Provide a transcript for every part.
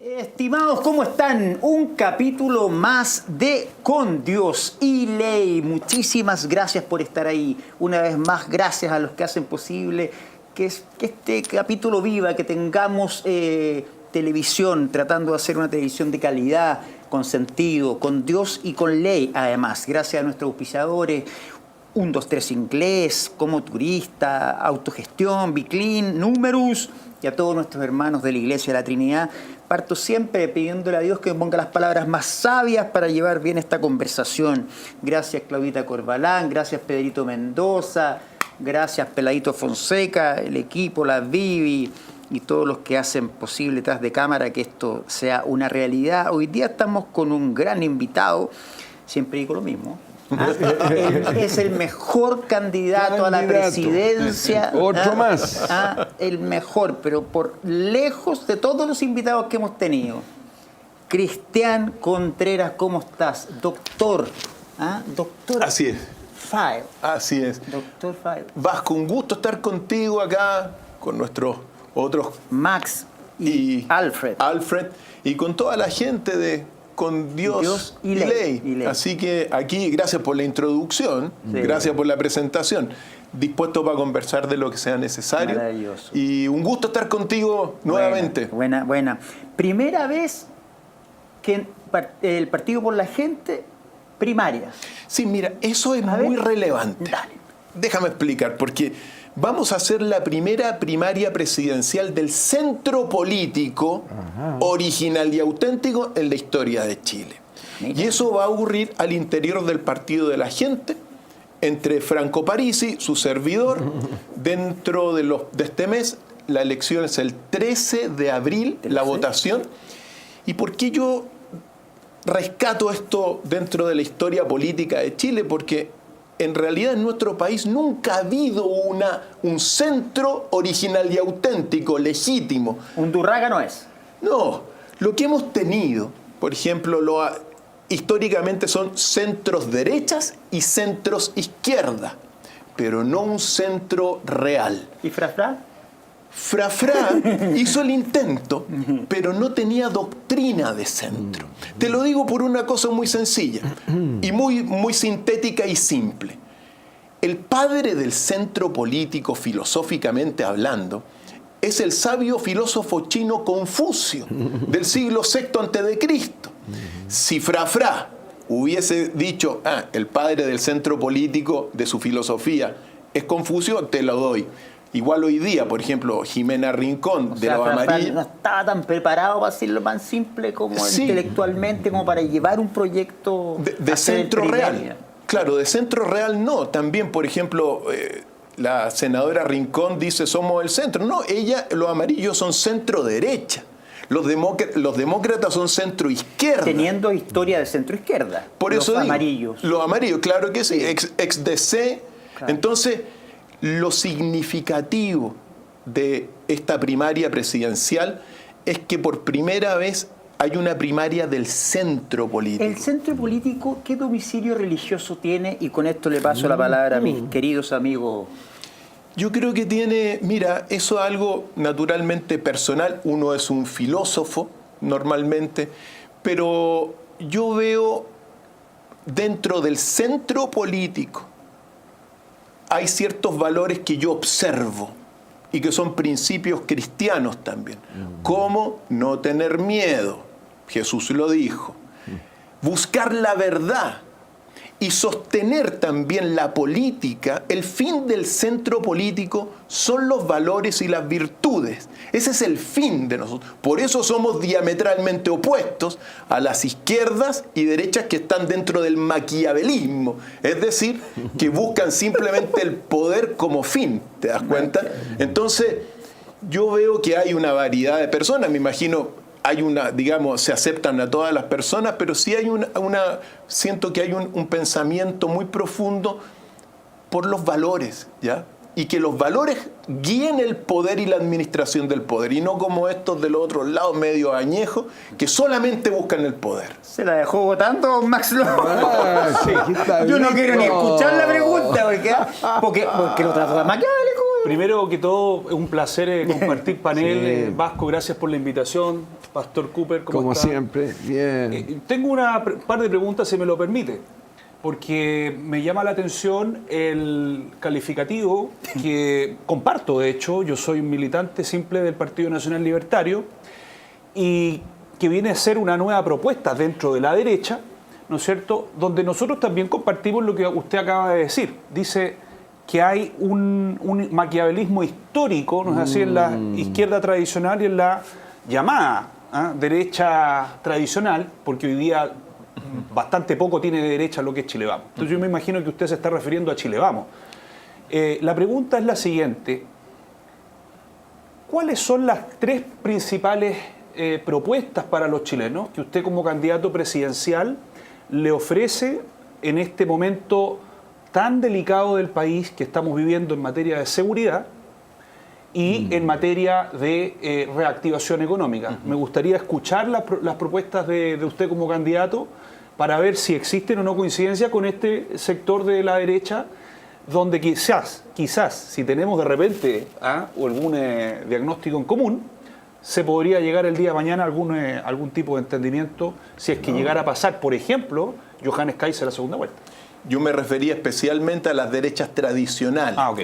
Estimados, ¿cómo están? Un capítulo más de Con Dios y Ley. Muchísimas gracias por estar ahí. Una vez más, gracias a los que hacen posible que este capítulo viva, que tengamos televisión, tratando de hacer una televisión de calidad, con sentido, con Dios y con ley. Además, gracias a nuestros auspiciadores, 123 Inglés, Como Turista, Autogestión, Biclean, Numerus y a todos nuestros hermanos de la Iglesia de la Trinidad. Parto siempre pidiéndole a Dios que me ponga las palabras más sabias para llevar bien esta conversación. Gracias Claudita Corbalán, gracias Pedrito Mendoza, gracias Peladito Fonseca, el equipo, la Vivi y todos los que hacen posible tras de cámara que esto sea una realidad. Hoy día estamos con un gran invitado, siempre digo lo mismo. Es el mejor candidato a la presidencia. Otro más. El mejor, pero por lejos de todos los invitados que hemos tenido. Cristian Contreras, ¿cómo estás? Doctor. Doctor. Así es. File. Así es. Doctor File. Vasco, un gusto estar contigo acá, con nuestros otros... Max y Alfred. Alfred, y con toda la gente de Con Dios y Ley. Así que aquí, gracias por la introducción, gracias por la presentación. Dispuesto para conversar de lo que sea necesario. Maravilloso. Y un gusto estar contigo nuevamente. Buena. Primera vez que el Partido por la Gente, primaria. Sí, mira, eso es muy relevante. Dale. Déjame explicar, porque vamos a hacer la primera primaria presidencial del centro político original y auténtico en la historia de Chile. Mira. Y eso va a ocurrir al interior del Partido de la Gente, entre Franco Parisi, su servidor. Dentro de este mes, la elección es el 13 de abril, la votación. ¿Y por qué yo rescato esto dentro de la historia política de Chile? Porque en realidad en nuestro país nunca ha habido un centro original y auténtico, legítimo. Undurraga no es. No, lo que hemos tenido, por ejemplo, históricamente son centros derechas y centros izquierda, pero no un centro real. ¿Y Frafra? Frafra hizo el intento, pero no tenía doctrina de centro. Te lo digo por una cosa muy sencilla y muy sintética y simple. El padre del centro político, filosóficamente hablando, es el sabio filósofo chino Confucio, del siglo VI a.C. Si Frafra hubiese dicho, el padre del centro político de su filosofía es Confucio, te lo doy. Igual hoy día, por ejemplo, Jimena Rincón, de los Amarillos. No estaba tan preparado para decirlo tan simple como intelectualmente, como para llevar un proyecto de centro real. Claro, de centro real no. También, por ejemplo, la senadora Rincón dice somos el centro. No, los amarillos son centro derecha. Los demócratas son centro izquierda. Teniendo historia de centro izquierda. Por eso los amarillos. Los amarillos, claro que sí. Ex DC. Claro. Entonces, lo significativo de esta primaria presidencial es que por primera vez hay una primaria del centro político. ¿El centro político qué domicilio religioso tiene? Y con esto le paso la palabra a mis queridos amigos. Yo creo que tiene, mira, eso es algo naturalmente personal. Uno es un filósofo normalmente, pero yo veo dentro del centro político hay ciertos valores que yo observo y que son principios cristianos también, como no tener miedo, Jesús lo dijo, buscar la verdad y sostener también la política. El fin del centro político son los valores y las virtudes. Ese es el fin de nosotros. Por eso somos diametralmente opuestos a las izquierdas y derechas que están dentro del maquiavelismo. Es decir, que buscan simplemente el poder como fin. ¿Te das cuenta? Entonces, yo veo que hay una variedad de personas. Me imagino se aceptan a todas las personas, pero sí hay siento que hay un pensamiento muy profundo por los valores, ¿ya? Y que los valores guíen el poder y la administración del poder, y no como estos de los otros lados, medio añejos, que solamente buscan el poder. ¿Se la dejó votando Max López? Sí, yo no quiero ni escuchar la pregunta, porque lo trato de maquiavélico. Primero que todo, es un placer compartir panel. Sí. Vasco, gracias por la invitación. Pastor Cooper, ¿cómo Como está? siempre, bien. Tengo una par de preguntas, si me lo permite, porque me llama la atención el calificativo que comparto, de hecho. Yo soy un militante simple del Partido Nacional Libertario y que viene a ser una nueva propuesta dentro de la derecha, ¿no es cierto?, donde nosotros también compartimos lo que usted acaba de decir. Dice que hay un maquiavelismo histórico, ¿no es así?, en la izquierda tradicional y en la llamada derecha tradicional, porque hoy día bastante poco tiene de derecha lo que es Chile Vamos. Entonces yo me imagino que usted se está refiriendo a Chile Vamos. La pregunta es la siguiente: ¿cuáles son las tres principales propuestas para los chilenos que usted como candidato presidencial le ofrece en este momento tan delicado del país que estamos viviendo en materia de seguridad y en materia de reactivación económica? Me gustaría escuchar las propuestas de usted como candidato para ver si existen o no coincidencias con este sector de la derecha, donde quizás, si tenemos de repente algún diagnóstico en común, se podría llegar el día de mañana a algún tipo de entendimiento, si es que llegara a pasar, por ejemplo, Johannes Kaiser a la segunda vuelta. Yo me refería especialmente a las derechas tradicionales. Ok.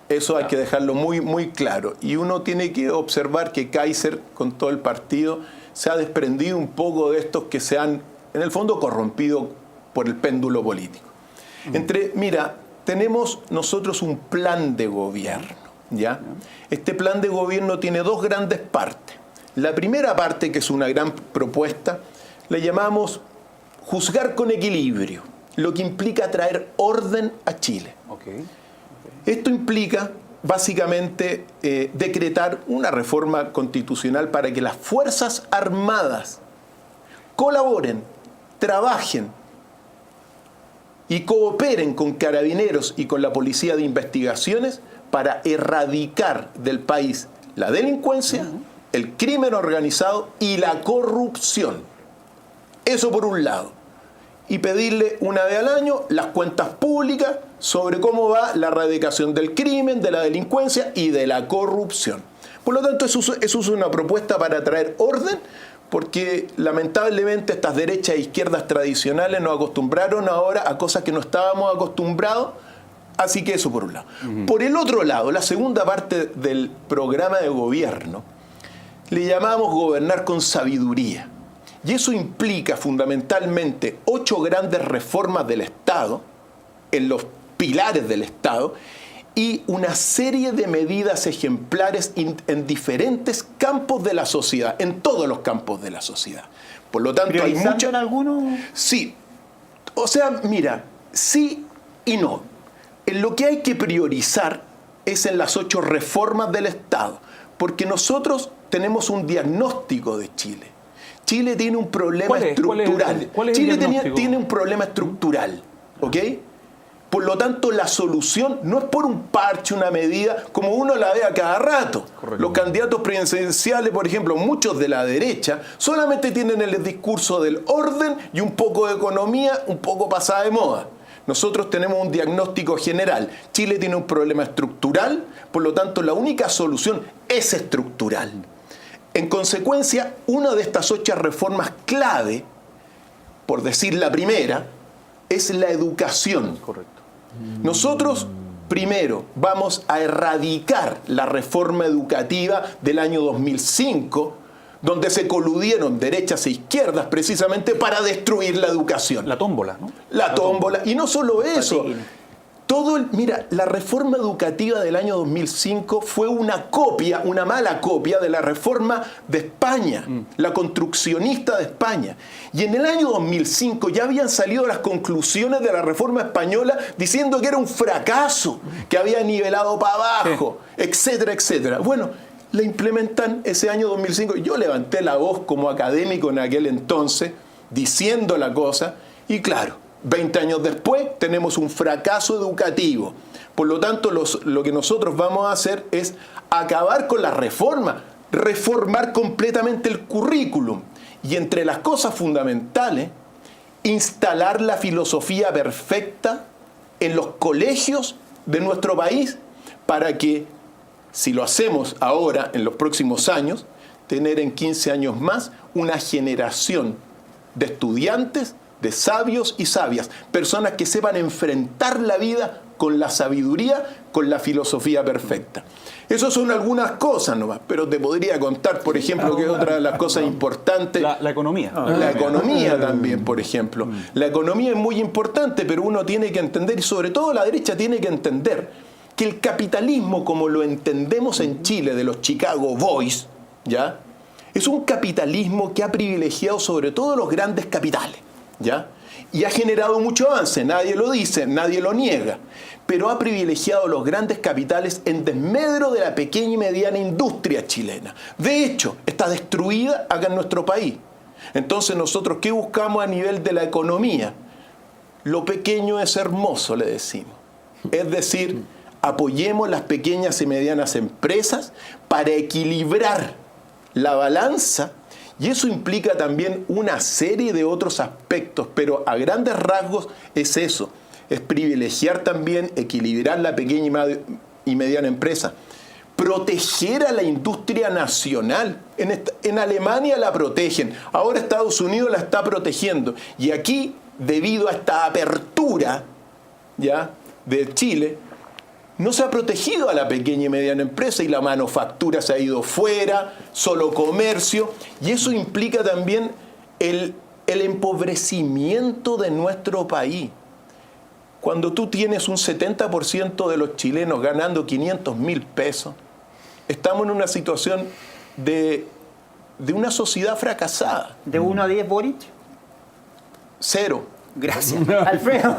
Eso hay que dejarlo muy, muy claro. Y uno tiene que observar que Kaiser, con todo el partido, se ha desprendido un poco de estos que se han, en el fondo, corrompido por el péndulo político. Mira, tenemos nosotros un plan de gobierno, ¿ya? Este plan de gobierno tiene dos grandes partes. La primera parte, que es una gran propuesta, le llamamos juzgar con equilibrio, lo que implica traer orden a Chile. Esto implica, básicamente, decretar una reforma constitucional para que las Fuerzas Armadas colaboren, trabajen y cooperen con Carabineros y con la Policía de Investigaciones para erradicar del país la delincuencia, el crimen organizado y la corrupción. Eso por un lado. Y pedirle una vez al año las cuentas públicas sobre cómo va la erradicación del crimen, de la delincuencia y de la corrupción. Por lo tanto, eso es una propuesta para traer orden, porque lamentablemente estas derechas e izquierdas tradicionales nos acostumbraron ahora a cosas que no estábamos acostumbrados. Así que eso por un lado. Por el otro lado, la segunda parte del programa de gobierno le llamamos gobernar con sabiduría. Y eso implica fundamentalmente 8 grandes reformas del Estado, en los pilares del Estado, y una serie de medidas ejemplares en diferentes campos de la sociedad, en todos los campos de la sociedad. Por lo tanto, hay mucho... en algunos? Sí. O sea, mira, sí y no. En lo que hay que priorizar es en las 8 reformas del Estado, porque nosotros tenemos un diagnóstico de Chile. Chile tiene un problema estructural. ¿Cuál es el Chile diagnóstico? tiene un problema estructural, ¿ok? Por lo tanto, la solución no es por un parche, una medida, como uno la ve a cada rato. Correcto. Los candidatos presidenciales, por ejemplo, muchos de la derecha, solamente tienen el discurso del orden y un poco de economía, un poco pasada de moda. Nosotros tenemos un diagnóstico general. Chile tiene un problema estructural, por lo tanto, la única solución es estructural. En consecuencia, una de estas 8 reformas clave, por decir la primera, es la educación. Correcto. Nosotros, primero, vamos a erradicar la reforma educativa del año 2005, donde se coludieron derechas e izquierdas precisamente para destruir la educación. La tómbola, ¿no? La tómbola. Y no solo eso. Patín. Mira, la reforma educativa del año 2005 fue una copia, una mala copia de la reforma de España, la construccionista de España. Y en el año 2005 ya habían salido las conclusiones de la reforma española diciendo que era un fracaso, que había nivelado para abajo, etcétera, etcétera. Bueno, la implementan ese año 2005. Yo levanté la voz como académico en aquel entonces, diciendo la cosa, y claro, 20 años después tenemos un fracaso educativo. Por lo tanto, lo que nosotros vamos a hacer es acabar con la reforma, reformar completamente el currículum. Y entre las cosas fundamentales, instalar la filosofía perfecta en los colegios de nuestro país para que si lo hacemos ahora, en los próximos años, tener en 15 años más una generación de estudiantes, de sabios y sabias, personas que sepan enfrentar la vida con la sabiduría, con la filosofía perfecta. Esas son algunas cosas nomás, pero te podría contar, por ejemplo, que es otra de las cosas importantes. La economía. La economía también, por ejemplo. La economía es muy importante, pero uno tiene que entender, y sobre todo la derecha tiene que entender, que el capitalismo, como lo entendemos en Chile, de los Chicago Boys, ¿ya?, es un capitalismo que ha privilegiado sobre todo los grandes capitales, ¿ya?, y ha generado mucho avance, nadie lo dice, nadie lo niega, pero ha privilegiado los grandes capitales en desmedro de la pequeña y mediana industria chilena. De hecho, está destruida acá en nuestro país. Entonces, nosotros, ¿qué buscamos a nivel de la economía? Lo pequeño es hermoso, le decimos. Es decir, apoyemos las pequeñas y medianas empresas para equilibrar la balanza. Y eso implica también una serie de otros aspectos, pero a grandes rasgos es eso, es privilegiar también, equilibrar la pequeña y mediana empresa, proteger a la industria nacional. En Alemania la protegen, ahora Estados Unidos la está protegiendo, y aquí, debido a esta apertura, ¿ya?, de Chile, no se ha protegido a la pequeña y mediana empresa y la manufactura se ha ido fuera, solo comercio, y eso implica también el empobrecimiento de nuestro país. Cuando tú tienes un 70% de los chilenos ganando 500.000 pesos, estamos en una situación de una sociedad fracasada. ¿De 1 a 10, Boric? 0. Gracias. Alfredo.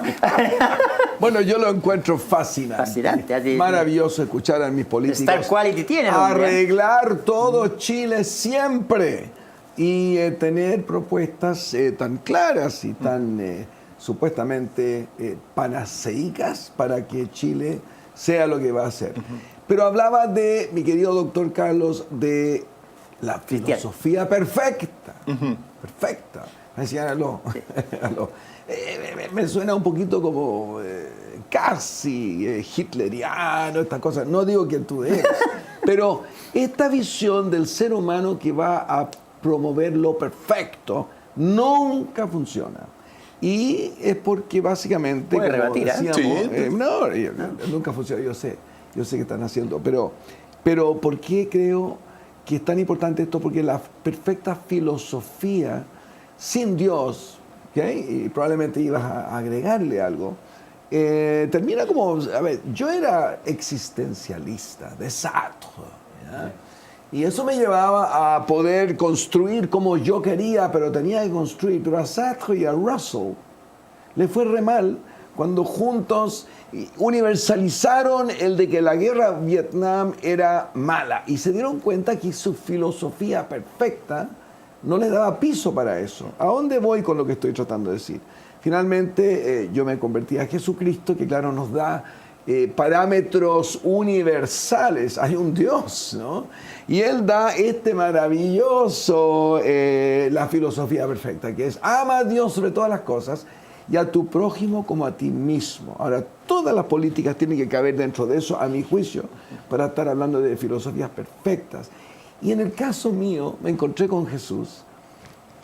Bueno, yo lo encuentro fascinante. Fascinante. Maravilloso escuchar a mis políticos Star Quality tiene, ¿no? arreglar todo Chile siempre y tener propuestas tan claras y tan supuestamente panaceicas para que Chile sea lo que va a ser. Pero hablaba de, mi querido doctor Carlos, de la filosofía perfecta. Perfecta. Me decían, aló. Me suena un poquito como casi hitleriano, estas cosas. No digo que tú eres, pero esta visión del ser humano que va a promover lo perfecto nunca funciona. Y es porque básicamente, puede como rebatir, decíamos, nunca funciona, yo sé que están haciendo, pero ¿por qué creo que es tan importante esto? Porque la perfecta filosofía sin Dios, ¿okay?, y probablemente ibas a agregarle algo, termina como, a ver, yo era existencialista, de Sartre, ¿ya? Y eso me llevaba a poder construir como yo quería, pero tenía que construir. Pero a Sartre y a Russell le fue re mal cuando juntos universalizaron el de que la guerra de Vietnam era mala y se dieron cuenta que su filosofía perfecta no les daba piso para eso. ¿A dónde voy con lo que estoy tratando de decir? Finalmente yo me convertí a Jesucristo, que claro nos da parámetros universales. Hay un Dios, ¿no? Y Él da este maravilloso, la filosofía perfecta, que es ama a Dios sobre todas las cosas y a tu prójimo como a ti mismo. Ahora, todas las políticas tienen que caber dentro de eso, a mi juicio, para estar hablando de filosofías perfectas. Y en el caso mío, me encontré con Jesús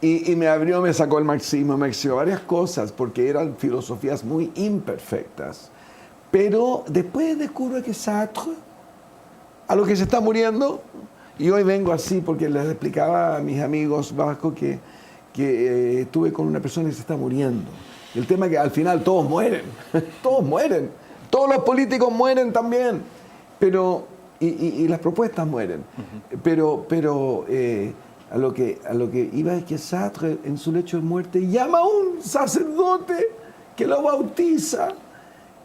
y me sacó el marxismo, me exigió varias cosas, porque eran filosofías muy imperfectas. Pero después descubro que Sartre, a lo que se está muriendo, y hoy vengo así porque les explicaba a mis amigos vascos que estuve con una persona que se está muriendo. El tema es que al final todos mueren, todos los políticos mueren también, pero y las propuestas mueren. Pero a lo que iba es que Sartre en su lecho de muerte llama a un sacerdote que lo bautiza.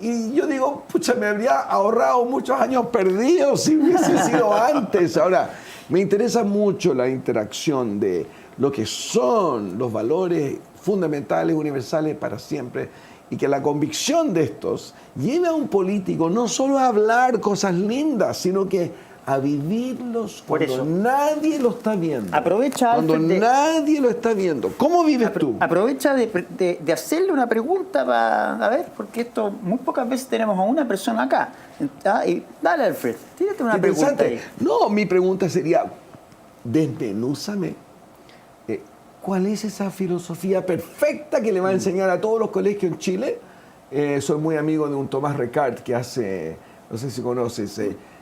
Y yo digo, pucha, me habría ahorrado muchos años perdidos si hubiese sido antes. Ahora, me interesa mucho la interacción de lo que son los valores fundamentales, universales para siempre, y que la convicción de estos lleve a un político no solo a hablar cosas lindas, sino que a vivirlos Por cuando eso. nadie lo está viendo. Aprovecha, cuando Alfred, nadie lo está viendo. ¿Cómo vives tú? Aprovecha de hacerle una pregunta a ver, porque esto muy pocas veces tenemos a una persona acá. Y dale, Alfred, tírate una ¿Qué pregunta pensaste? ahí. No, mi pregunta sería, desmenúzame. ¿Cuál es esa filosofía perfecta que le va a enseñar a todos los colegios en Chile? Soy muy amigo de un Tomás Recart que hace, no sé si conoces,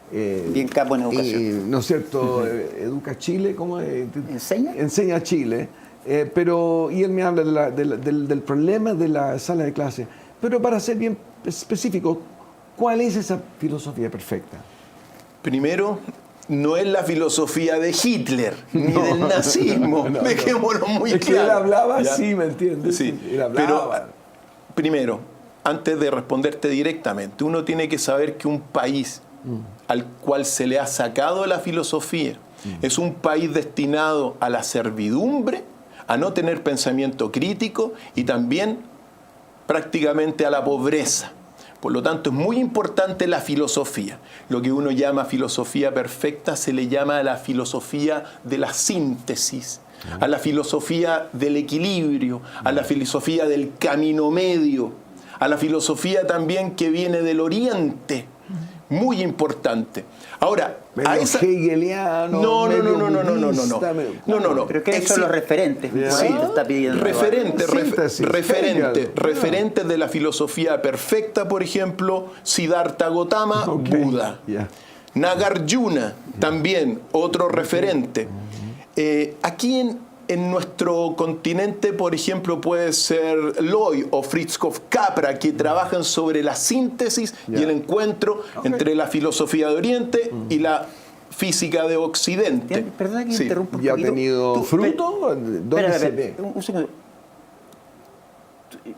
Bien capo en educación. ¿no es cierto? Educa Chile, ¿cómo es? ¿Enseña? Enseña Chile. Y él me habla del problema de la sala de clase. Pero para ser bien específico, ¿cuál es esa filosofía perfecta? Primero, no es la filosofía de Hitler, ni del nazismo. Dejémoslo muy Es que claro. él hablaba ¿Ya? así, ¿me entiendes? Sí, Él hablaba. pero primero, antes de responderte directamente, uno tiene que saber que un país al cual se le ha sacado la filosofía es un país destinado a la servidumbre, a no tener pensamiento crítico y también prácticamente a la pobreza. Por lo tanto, es muy importante la filosofía. Lo que uno llama filosofía perfecta se le llama la filosofía de la síntesis, a la filosofía del equilibrio, a la filosofía del camino medio, a la filosofía también que viene del Oriente. Muy importante. Ahora, Medio a esa... hegeliano, No. budista, No. Creo que esos son los referentes. Sí, Te está pidiendo. Síntesis, Hegel. referentes de la filosofía perfecta, por ejemplo, Siddhartha Gautama, Ok, Buda. ya. Nagarjuna, también otro referente. Aquí en nuestro continente, por ejemplo, puede ser Loy o Fritjof Capra, que trabajan sobre la síntesis y el encuentro entre la filosofía de Oriente y la física de Occidente. Perdona que Sí. interrumpa un ¿Y ha poquito. tenido fruto? ¿Dónde Espera, se espera, ve? un segundo.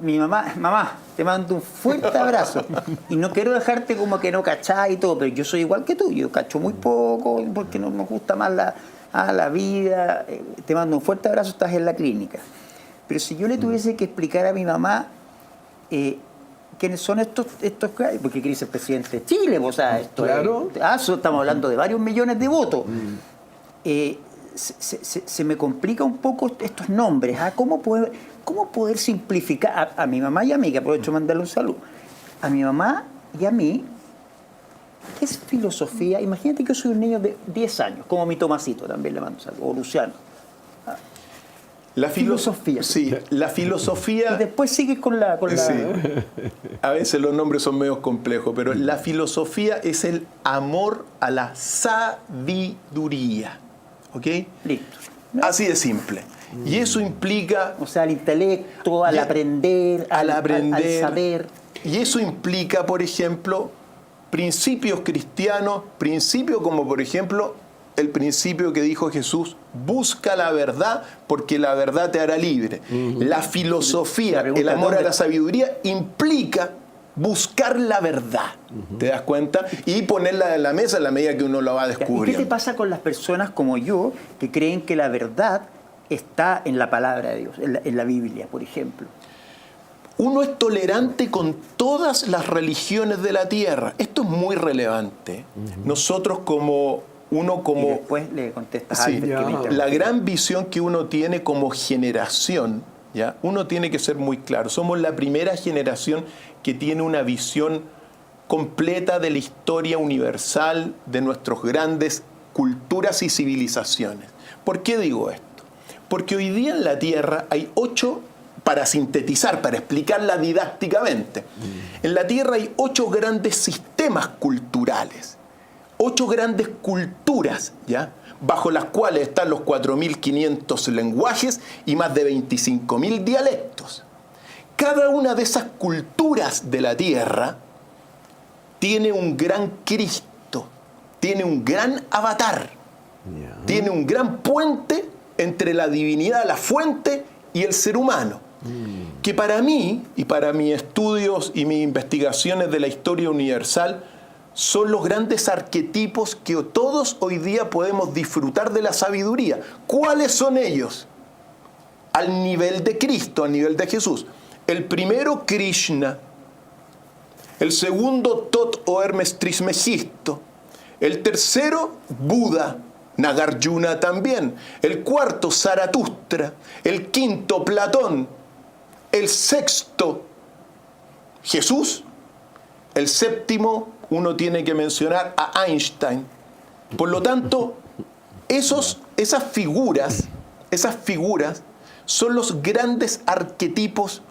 Mi mamá, te mando un fuerte abrazo. Y no quiero dejarte como que no cachás y todo, pero yo soy igual que tú. Yo cacho muy poco porque no me gusta más la vida. Te mando un fuerte abrazo, estás en la clínica. Pero si yo le tuviese que explicar a mi mamá quiénes son estos porque quiere ser presidente de Chile, o sea, esto Claro. estamos hablando de varios millones de votos. Se me complica un poco estos nombres. ¿Cómo poder simplificar a mi mamá y a mí, que aprovecho de mandarle un saludo? A mi mamá y a mí, ¿qué es filosofía? Imagínate que yo soy un niño de 10 años, como mi Tomasito también le mando un saludo, o Luciano. La Filosofía. Sí, la filosofía... Y después sigues con la... Sí. A veces los nombres son medio complejos, pero la filosofía es el amor a la sabiduría. ¿Ok? Listo. Así de simple. Y eso implica... O sea, al intelecto, al aprender, al saber. Y eso implica, por ejemplo, principios cristianos, principios como, por ejemplo, el principio que dijo Jesús: busca la verdad porque la verdad te hará libre. La filosofía, La pregunta el amor es a la sabiduría implica buscar la verdad. ¿Te das cuenta? Y ponerla en la mesa en la medida que uno la va ¿Y qué descubriendo. te pasa con las personas como yo que creen que la verdad está en la palabra de Dios, en la Biblia, por ejemplo? Uno es tolerante con todas las religiones de la tierra. Esto es muy relevante. Nosotros Y después le contestas a Sí, Albert, que me interrumpió. la gran visión que uno tiene como generación, ¿ya? Uno tiene que ser muy claro. Somos la primera generación que tiene una visión completa de la historia universal de nuestras grandes culturas y civilizaciones. ¿Por qué digo esto? Porque hoy día en la Tierra hay 8, para sintetizar, para explicarla didácticamente, en la Tierra hay 8 grandes sistemas culturales. 8 grandes culturas, ¿ya? Bajo las cuales están los 4.500 lenguajes y más de 25.000 dialectos. Cada una de esas culturas de la Tierra tiene un gran Cristo, tiene un gran avatar, tiene un gran puente entre la divinidad, la fuente y el ser humano. Que para mí, y para mis estudios y mis investigaciones de la historia universal, son los grandes arquetipos que todos hoy día podemos disfrutar de la sabiduría. ¿Cuáles son ellos? Al nivel de Cristo, al nivel de Jesús. El primero, Krishna. El segundo, Tot o Hermes Trismegisto. El tercero, Buda, Nagarjuna también. El cuarto, Zaratustra. El quinto, Platón. El sexto, Jesús. El séptimo, uno tiene que mencionar a Einstein. Por lo tanto, esas figuras son los grandes arquetipos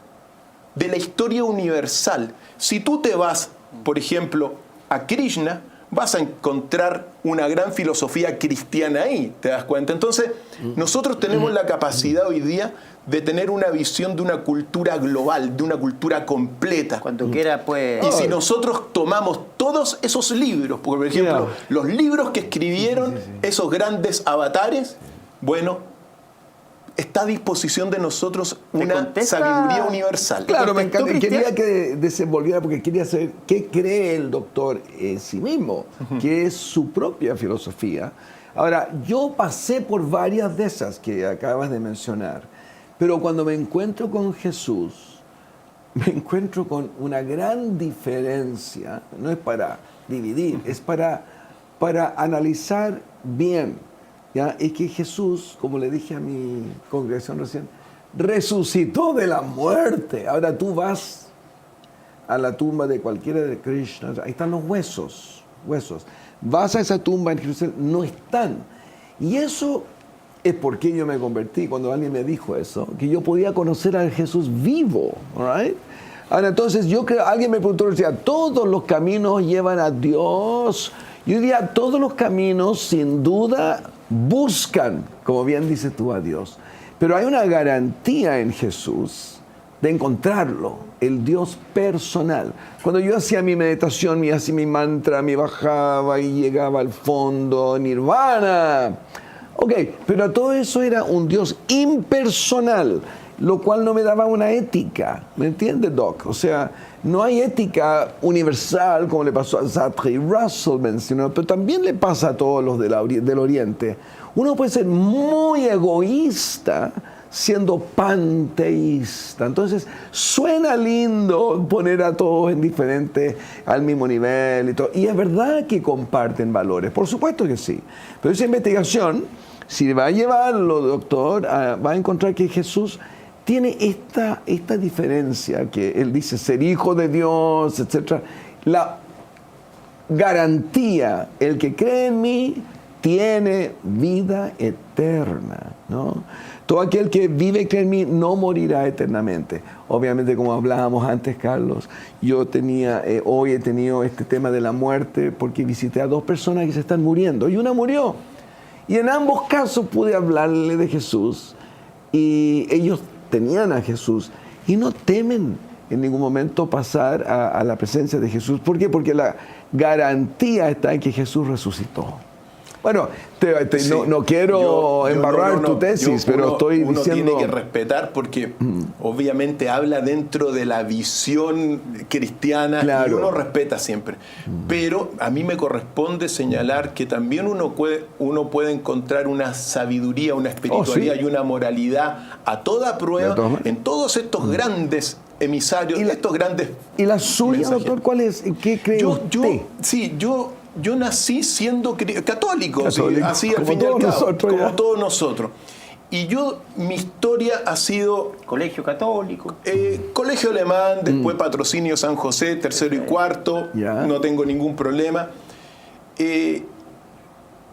de la historia universal. Si tú te vas, por ejemplo, a Krishna, vas a encontrar una gran filosofía cristiana ahí, ¿te das cuenta? Entonces, nosotros tenemos la capacidad hoy día de tener una visión de una cultura global, de una cultura completa. Cuando quiera, pues... Y si nosotros tomamos todos esos libros, por ejemplo, los libros que escribieron esos grandes avatares, bueno, está a disposición de nosotros una sabiduría universal. Claro, me encanta. Quería que desenvolviera porque quería saber qué cree el doctor en sí mismo, que es su propia filosofía. Ahora, yo pasé por varias de esas que acabas de mencionar, pero cuando me encuentro con Jesús, me encuentro con una gran diferencia. No es para dividir, es para analizar bien. ¿Ya? Es que Jesús, como le dije a mi congregación recién, resucitó de la muerte. Ahora tú vas a la tumba de cualquiera de Krishna, ahí están los huesos. Vas a esa tumba en Jerusalén, no están. Y eso es porque yo me convertí, cuando alguien me dijo eso, que yo podía conocer a Jesús vivo. Right? Ahora entonces yo creo, alguien me preguntó, decía, todos los caminos llevan a Dios. Yo diría, todos los caminos sin duda buscan, como bien dices tú, a Dios. Pero hay una garantía en Jesús de encontrarlo, el Dios personal. Cuando yo hacía mi meditación, hacía mi mantra, me bajaba y llegaba al fondo, nirvana. Ok, pero todo eso era un Dios impersonal, lo cual no me daba una ética. ¿Me entiendes, Doc? O sea, no hay ética universal como le pasó a Sartre y Russell mencionó, pero también le pasa a todos los del Oriente. Uno puede ser muy egoísta siendo panteísta. Entonces, suena lindo poner a todos en diferentes, al mismo nivel y todo. Y es verdad que comparten valores, por supuesto que sí. Pero esa investigación, si va a llevarlo, doctor, va a encontrar que Jesús tiene esta diferencia, que él dice ser hijo de Dios, etc. La garantía, el que cree en mí tiene vida eterna, ¿no? Todo aquel que vive y cree en mí no morirá eternamente. Obviamente, como hablábamos antes, Carlos, yo hoy he tenido este tema de la muerte porque visité a 2 personas que se están muriendo y una murió. Y en ambos casos pude hablarle de Jesús y ellos tenían a Jesús y no temen en ningún momento pasar a la presencia de Jesús. ¿Por qué? Porque la garantía está en que Jesús resucitó. Bueno, no quiero embarrar tu tesis, pero estoy diciendo... Uno tiene que respetar porque obviamente habla dentro de la visión cristiana, claro, y uno respeta siempre. Pero a mí me corresponde señalar que también uno puede encontrar una sabiduría, una espiritualidad y una moralidad a toda prueba en todos estos grandes emisarios, estos grandes... ¿Y la suya, mensajeros? Doctor, cuál es? ¿Qué cree usted? Yo nací siendo católico, sí, así al fin y al cabo, como todos nosotros. Y mi historia ha sido... Colegio católico. Colegio alemán, después Patrocinio San José, tercero y cuarto, no tengo ningún problema.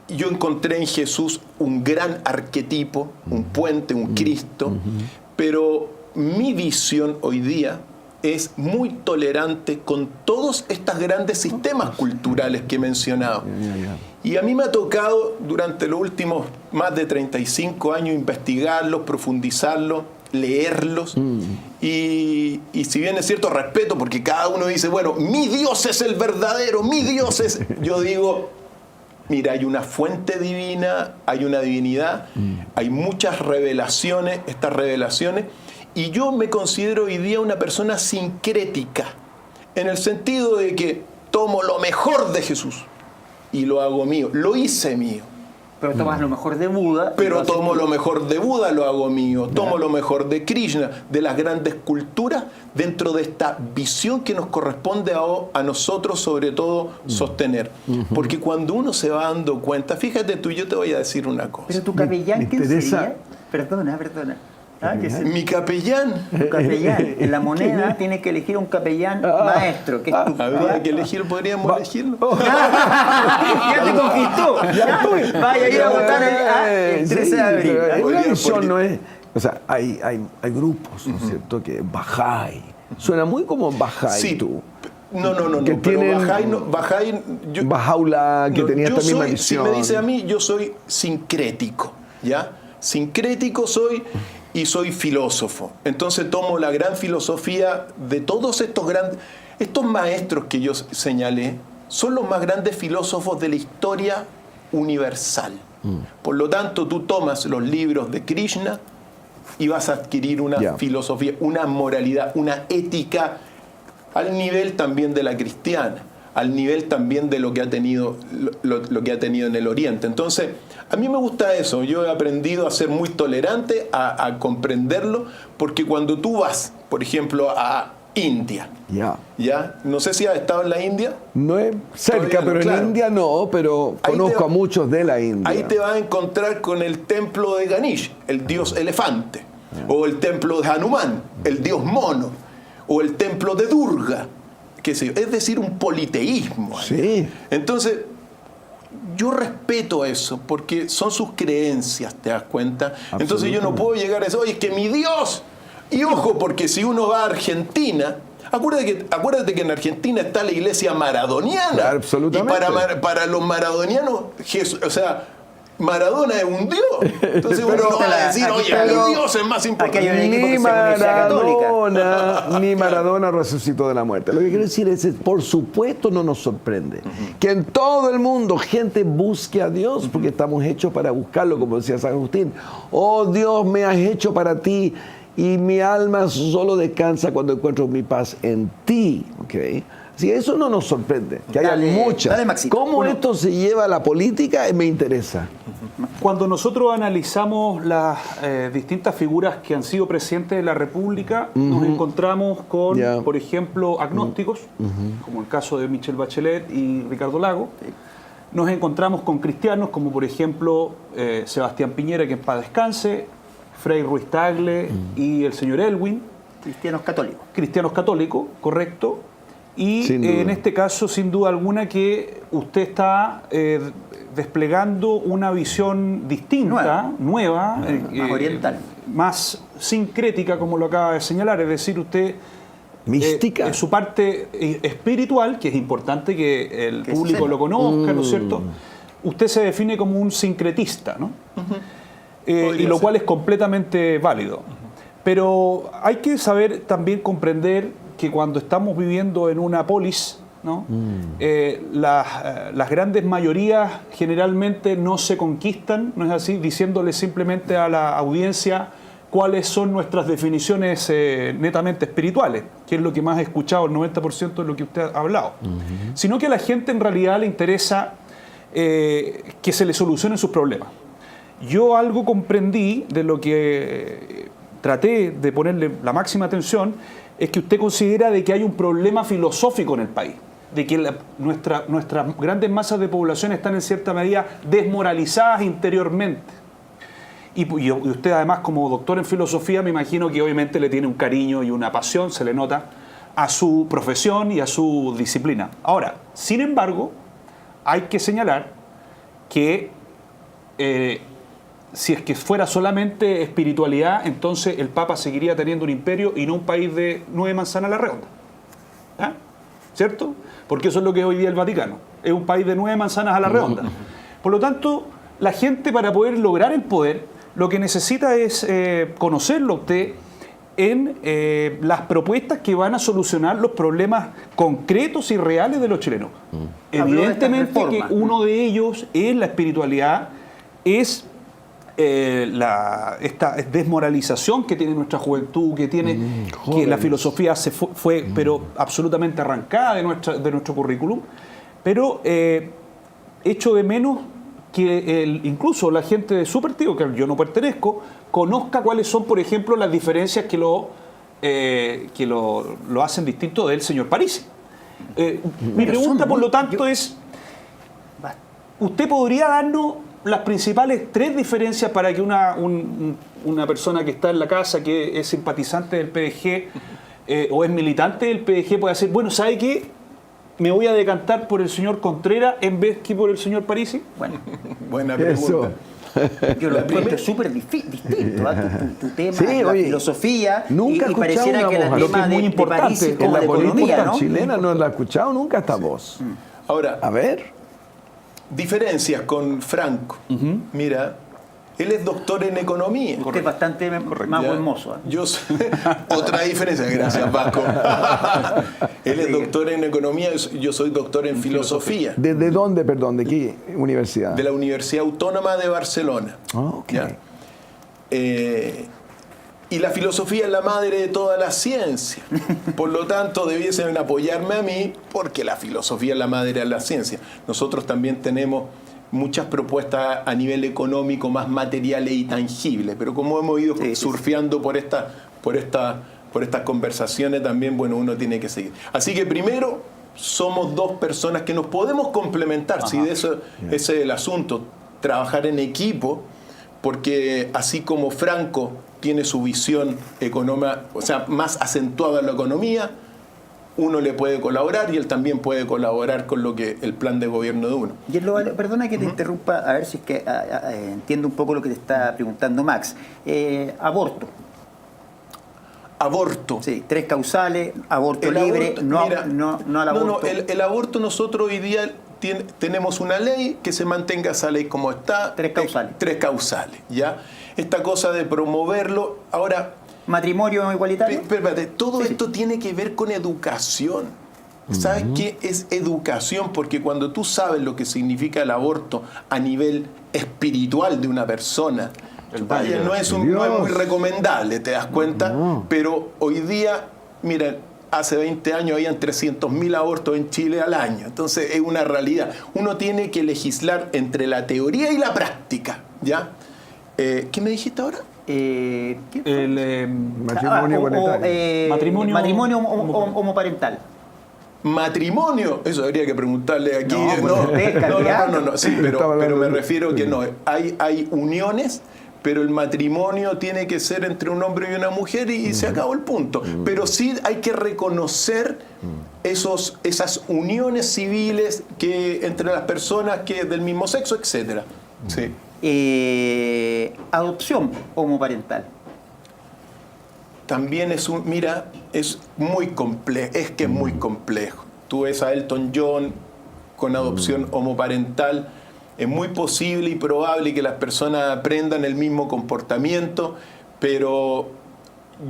Yo encontré en Jesús un gran arquetipo, un puente, un Cristo, pero mi visión hoy día es muy tolerante con todos estos grandes sistemas culturales que he mencionado. Y a mí me ha tocado durante los últimos más de 35 años investigarlos, profundizarlos, leerlos. Y si bien es cierto, respeto, porque cada uno dice, bueno, mi Dios es el verdadero, mi Dios es... Yo digo, mira, hay una fuente divina, hay una divinidad, hay muchas revelaciones, estas revelaciones. Y yo me considero hoy día una persona sincrética, en el sentido de que tomo lo mejor de Jesús y lo hago mío, lo hice mío. Pero tomas lo mejor de Buda. Pero tomo lo mejor de Buda, lo hago mío. Tomo lo mejor de Krishna, de las grandes culturas, dentro de esta visión que nos corresponde a nosotros, sobre todo, sostener. Porque cuando uno se va dando cuenta, fíjate tú, yo te voy a decir una cosa. Pero tu capellán, me ¿quién interesa- sería? Perdona. Que es Mi capellán, tu capellán. En la moneda tienes que elegir un capellán maestro, que es tu... habría que elegirlo, podríamos elegirlo. Ya te conquistó. Vaya a ir a votar el 13 de abril. Una Podría- visión no es. O sea, hay grupos, ¿no es cierto? Que Bahá'í. Suena muy como Bahá'í Sí. tú. No, Que pero tienen- Bahá'í, yo, Bahá'u'lláh, que no, tenía yo esta misma soy, visión. Si me dice a mí, yo soy sincrético, ¿ya? Sincrético soy y soy filósofo. Entonces tomo la gran filosofía de todos estos maestros que yo señalé, son los más grandes filósofos de la historia universal. Por lo tanto, tú tomas los libros de Krishna y vas a adquirir una Ya. filosofía, una moralidad, una ética al nivel también de la cristiana, al nivel también de lo que ha tenido, lo que ha tenido en el Oriente. Entonces, a mí me gusta eso. Yo he aprendido a ser muy tolerante, a comprenderlo, porque cuando tú vas, por ejemplo, a India, ¿ya? No sé si has estado en la India. No es cerca, Todavía no, pero claro. en India no, pero Ahí conozco te- a muchos de la India. Ahí te vas a encontrar con el templo de Ganesh, el dios elefante, o el templo de Hanuman, el dios mono, o el templo de Durga, qué sé yo. Es decir, un politeísmo. Sí. Entonces, yo respeto eso, porque son sus creencias, ¿te das cuenta? Entonces yo no puedo llegar a eso, oye, es que mi Dios... Y ojo, porque si uno va a Argentina, acuérdate que en Argentina está la iglesia maradoniana. Claro, absolutamente. Y para los maradonianos, o sea, Maradona es un dios. Entonces uno no va a decir, oye, mi Dios es más Aquí hay un importante. equipo que Ni se llama Iglesia Católica. ni Maradona resucitó de la muerte. Lo que quiero decir es, por supuesto no nos sorprende que en todo el mundo gente busque a Dios, porque estamos hechos para buscarlo, como decía San Agustín. Oh Dios, me has hecho para ti, y mi alma solo descansa cuando encuentro mi paz en ti. ¿Okay? Así que eso no nos sorprende, que haya muchas. Dale, Maxito. ¿Cómo esto se lleva a la política? Me interesa. Cuando nosotros analizamos las distintas figuras que han sido presidentes de la República, nos encontramos con, Ya. por ejemplo, agnósticos, como el caso de Michelle Bachelet y Ricardo Lagos. Nos encontramos con cristianos, como por ejemplo Sebastián Piñera, que en paz descanse, Frei Ruiz Tagle y el señor Elwin. Cristianos católicos. Cristianos católicos, correcto. Y Sin duda. en este caso, sin duda alguna, que usted está desplegando una visión distinta, nueva, Más oriental. más sincrética, como lo acaba de señalar. Es decir, usted... Mística. su parte espiritual, que es importante que el Que público sepa. lo conozca, ¿no es cierto? Usted se define como un sincretista, ¿no? Y lo cual es completamente válido. Pero hay que saber también comprender que cuando estamos viviendo en una polis, ¿no? Las grandes mayorías generalmente no se conquistan, ¿no es así? Diciéndole simplemente a la audiencia cuáles son nuestras definiciones netamente espirituales, que es lo que más he escuchado, el 90% de lo que usted ha hablado. Sino que a la gente en realidad le interesa que se le solucionen sus problemas. Yo algo comprendí de lo que traté de ponerle la máxima atención, es que usted considera de que hay un problema filosófico en el país, de que nuestras grandes masas de población están en cierta medida desmoralizadas interiormente. Y usted además, como doctor en filosofía, me imagino que obviamente le tiene un cariño y una pasión, se le nota, a su profesión y a su disciplina. Ahora, sin embargo, hay que señalar que si es que fuera solamente espiritualidad, entonces el Papa seguiría teniendo un imperio y no un país de 9 manzanas a la redonda. ¿Ah? ¿Cierto? Porque eso es lo que es hoy día el Vaticano. Es un país de 9 manzanas a la redonda. Por lo tanto, la gente, para poder lograr el poder, lo que necesita es conocerlo usted en las propuestas que van a solucionar los problemas concretos y reales de los chilenos. Evidentemente que uno de ellos es la espiritualidad, es esta desmoralización que tiene nuestra juventud, que tiene que la filosofía fue pero absolutamente arrancada de nuestro currículum, pero echo de menos que incluso la gente de su partido, que yo no pertenezco, conozca cuáles son, por ejemplo, las diferencias que lo hacen distinto del señor Parisi. Mi pregunta, por lo tanto, es, ¿usted podría darnos las principales 3 diferencias para que una persona que está en la casa, que es simpatizante del PDG o es militante del PDG, pueda decir, bueno, ¿sabe qué? Me voy a decantar por el señor Contreras en vez que por el señor Parisi? Bueno, Buena pregunta. yo lo encuentro súper distinto, ¿ah? Tu tema, Sí, la oye, filosofía, nunca he y escuchado pareciera una que el voz, lo que tema es muy de importante París es en como En la de política economía, ¿no? chilena no la he escuchado nunca esta voz. Ahora, A ver. diferencias con Franco. Mira, él es doctor en economía. Usted es bastante más Ya. buen mozo, ¿ah? Yo soy- otra diferencia, gracias Vasco. Él es doctor en economía, yo soy doctor en filosofía. ¿Desde dónde, perdón? ¿De qué universidad? De la Universidad Autónoma de Barcelona. Ah, ok. ¿Ya? Y la filosofía es la madre de toda la ciencia. Por lo tanto, debiesen apoyarme a mí porque la filosofía es la madre de la ciencia. Nosotros también tenemos muchas propuestas a nivel económico más materiales y tangibles, pero como hemos ido surfeando por estas conversaciones también, bueno, uno tiene que seguir. Así que primero, somos 2 personas que nos podemos complementar, si de eso ese es el asunto, trabajar en equipo, porque así como Franco tiene su visión económica, o sea, más acentuada en la economía, uno le puede colaborar y él también puede colaborar con lo que el plan de gobierno de uno. Y perdona que te interrumpa, a ver si es que entiendo un poco lo que te está preguntando Max. Aborto. Aborto. Sí, 3 causales, aborto El libre, aborto, no, mira, no al aborto. el aborto nosotros hoy día tenemos una ley que se mantenga esa ley como está. 3 causales. 3 causales, ¿ya? Esta cosa de promoverlo, ahora... Matrimonio igualitario. Espérate, todo esto tiene que ver con educación. ¿Sabes qué es educación? Porque cuando tú sabes lo que significa el aborto a nivel espiritual de una persona, vaya, no es muy recomendable, ¿te das cuenta? No. Pero hoy día, mira, hace 20 años habían 300.000 abortos en Chile al año. Entonces es una realidad. Uno tiene que legislar entre la teoría y la práctica, ¿ya? ¿Qué me dijiste ahora? ¿Qué fue? El Matrimonio igualitario. Matrimonio homoparental. Matrimonio, eso habría que preguntarle aquí. No, pues usted es candidato. No, sí, pero me refiero que no. Hay uniones, pero el matrimonio tiene que ser entre un hombre y una mujer y se acabó el punto. Pero sí hay que reconocer esas uniones civiles que entre las personas que del mismo sexo, etcétera. Sí. Adopción homoparental. También es muy complejo, es muy complejo. Tú ves a Elton John con adopción homoparental, es muy posible y probable que las personas aprendan el mismo comportamiento, pero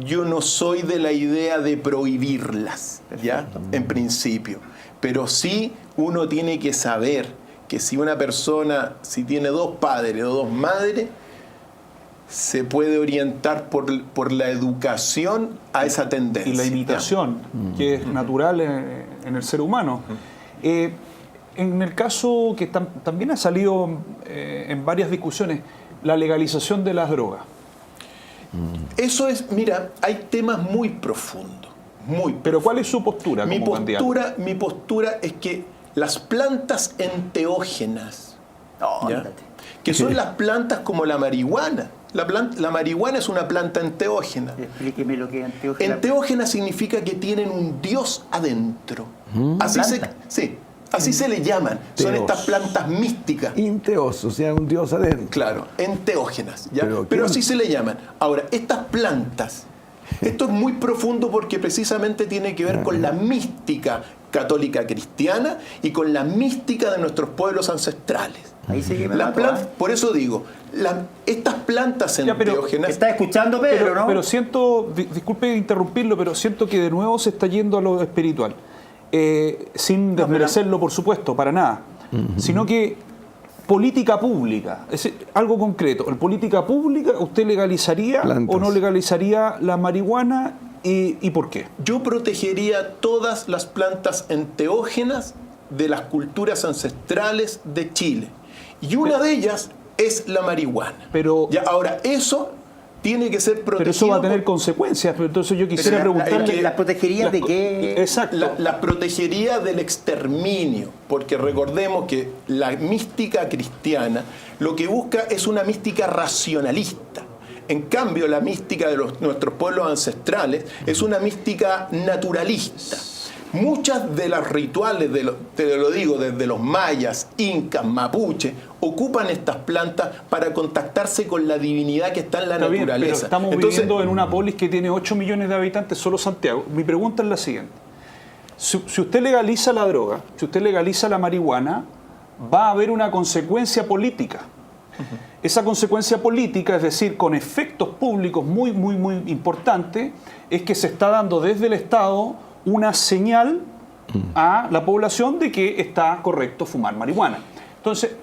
yo no soy de la idea de prohibirlas, ¿ya? En principio. Pero sí uno tiene que saber que si una persona, si tiene 2 padres o 2 madres, se puede orientar por la educación a esa tendencia. y la imitación, que es natural en el ser humano. En el caso que también ha salido en varias discusiones, la legalización de las drogas. Eso es, mira, hay temas muy profundos. Pero ¿cuál es su postura como candidato? Mi postura es que las plantas enteógenas, No, ¿ya? ándate. Que son las plantas como la marihuana. La marihuana es una planta enteógena. Explíqueme lo que es enteógena. Enteógena significa que tienen un dios adentro. Así se le llaman. Son Teos. estas plantas místicas. Inteos, o sea, un dios adentro. Claro, enteógenas, ¿ya? Pero, Pero ¿qué? así se le llaman. Ahora, estas plantas, esto es muy profundo porque precisamente tiene que ver con la mística católica cristiana y con la mística de nuestros pueblos ancestrales. Ahí sí que me La mato, plan- ¿ah? Por eso digo, estas plantas Ya, pero enteógenas... Está escuchando Pedro, ¿no? Pero siento, disculpe interrumpirlo, pero siento que de nuevo se está yendo a lo espiritual. Sin desmerecerlo, por supuesto, para nada. Sino que política pública, es algo concreto. En política pública, ¿usted legalizaría Plantas. o no legalizaría la marihuana y por qué? Yo protegería todas las plantas enteógenas de las culturas ancestrales de Chile. Y una de ellas es la marihuana. Pero- ya, ahora, eso tiene que ser protegido. Pero eso va a tener por- consecuencias. Pero entonces yo quisiera Pero preguntarle... ¿Las protegerías de qué? Exacto. La protegería del exterminio, porque recordemos que la mística cristiana lo que busca es una mística racionalista. En cambio, la mística de nuestros pueblos ancestrales es una mística naturalista. Muchas de las rituales, te lo digo, desde los mayas, incas, mapuche, ocupan estas plantas para contactarse con la divinidad que está en la Está bien, naturaleza. pero estamos Entonces, viviendo en una polis que tiene 8 millones de habitantes, solo Santiago. Mi pregunta es la siguiente. Si usted legaliza la droga, si usted legaliza la marihuana, va a haber una consecuencia política. Esa consecuencia política, es decir, con efectos públicos muy, muy, muy importantes, es que se está dando desde el Estado una señal a la población de que está correcto fumar marihuana. Entonces,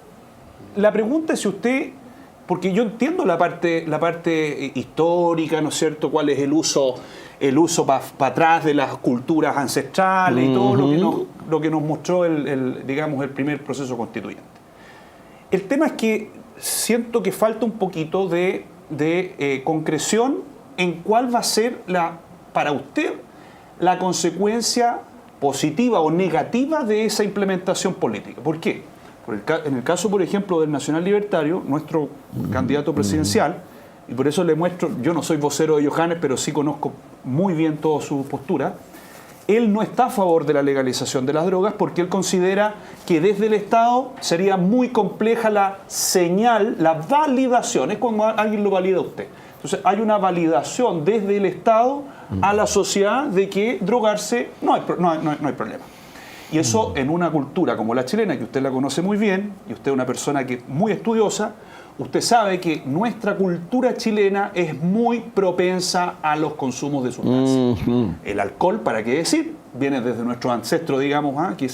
la pregunta es si usted, porque yo entiendo la parte histórica, ¿no es cierto?, cuál es el uso para atrás de las culturas ancestrales y todo lo que nos mostró digamos, el primer proceso constituyente. El tema es que siento que falta un poquito de concreción en cuál va a ser para usted la consecuencia positiva o negativa de esa implementación política. ¿Por qué? En el caso, por ejemplo, del Nacional Libertario, nuestro candidato presidencial, y por eso le muestro, yo no soy vocero de Johannes, pero sí conozco muy bien toda su postura, él no está a favor de la legalización de las drogas porque él considera que desde el Estado sería muy compleja la señal, la validación, es cuando alguien lo valida a usted. Entonces hay una validación desde el Estado a la sociedad de que drogarse no hay problema. Y eso en una cultura como la chilena, que usted la conoce muy bien, y usted es una persona que es muy estudiosa, usted sabe que nuestra cultura chilena es muy propensa a los consumos de sustancias. El alcohol, ¿para qué decir? Viene desde nuestros ancestros, digamos, que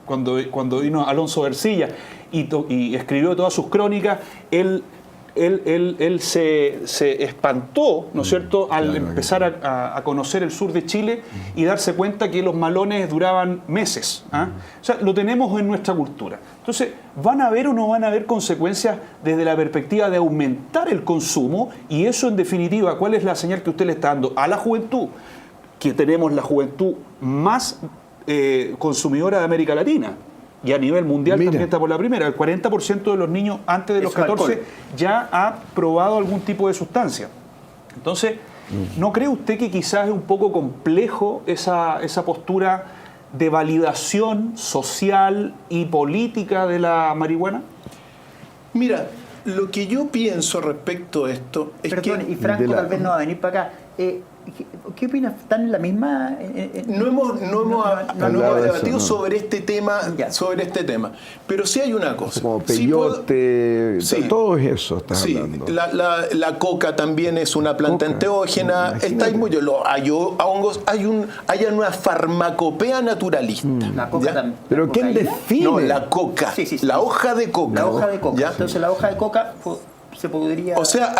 cuando vino Alonso de Ercilla y escribió todas sus crónicas, él se espantó, ¿no es cierto?, al empezar a conocer el sur de Chile y darse cuenta que los malones duraban meses. O sea, lo tenemos en nuestra cultura. Entonces, ¿van a haber o no van a haber consecuencias desde la perspectiva de aumentar el consumo? Y eso, en definitiva, ¿cuál es la señal que usted le está dando a la juventud? Que tenemos la juventud más consumidora de América Latina. Y a nivel mundial también está por la primera. El 40% de los niños antes de los 14 ya ha probado algún tipo de sustancia. Entonces, ¿no cree usted que quizás es un poco complejo esa postura de validación social y política de la marihuana? Mira, lo que yo pienso respecto a esto es Perdón, que y Franco tal vez no va a venir para acá. ¿Qué opinas? ¿Están en la misma? no hemos debatido no. sobre este tema, Ya. pero sí hay una cosa. Como Sí puedo- peyote, Sí. todo eso estás Sí, hablando. la coca también es una planta Coca, enteógena. imagínate. Está hay hongos, hay una farmacopea naturalista. La coca ¿ya? también. Pero ¿La ¿quién cocaína? define? No, la coca, Sí. la hoja de coca. La hoja de coca. ¿ya? Entonces la hoja de coca se podría... O sea,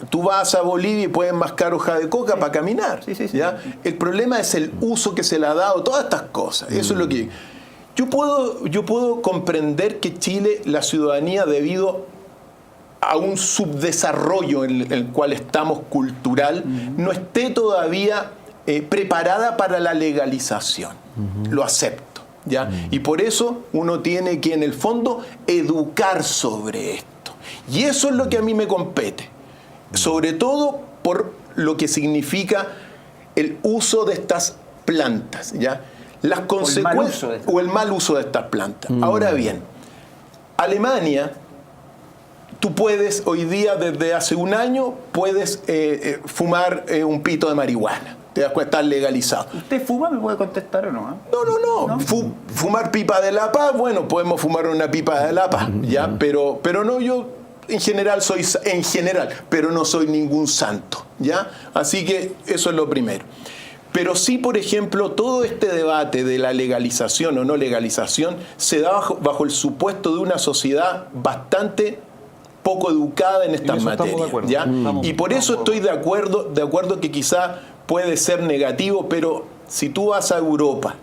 tú vas a Bolivia y puedes mascar hoja de coca para caminar. Sí. ¿ya? El problema es el uso que se le ha dado, todas estas cosas. Eso es lo que... Yo puedo comprender que Chile, la ciudadanía, debido a un subdesarrollo en el cual estamos cultural, no esté todavía preparada para la legalización. Lo acepto. ¿ya? Y por eso uno tiene que, en el fondo, educar sobre esto. Y eso es lo que a mí me compete. Sobre todo por lo que significa el uso de estas plantas, ¿ya? Las consecuencias o el mal uso de estas plantas. Ahora bien, Alemania, tú puedes hoy día, desde hace un año, puedes fumar un pito de marihuana. Te das cuenta, está legalizado. ¿Usted fuma? ¿Me puede contestar o no? No. Fumar pipa de la paz, bueno, podemos fumar una pipa de la paz, ¿ya? Pero no, yo en general pero no soy ningún santo, ¿ya? Así que eso es lo primero. Pero sí, por ejemplo, todo este debate de la legalización o no legalización se da bajo el supuesto de una sociedad bastante poco educada en estas materias, ¿ya? Y por eso estoy de acuerdo que quizá puede ser negativo, pero si tú vas a Europa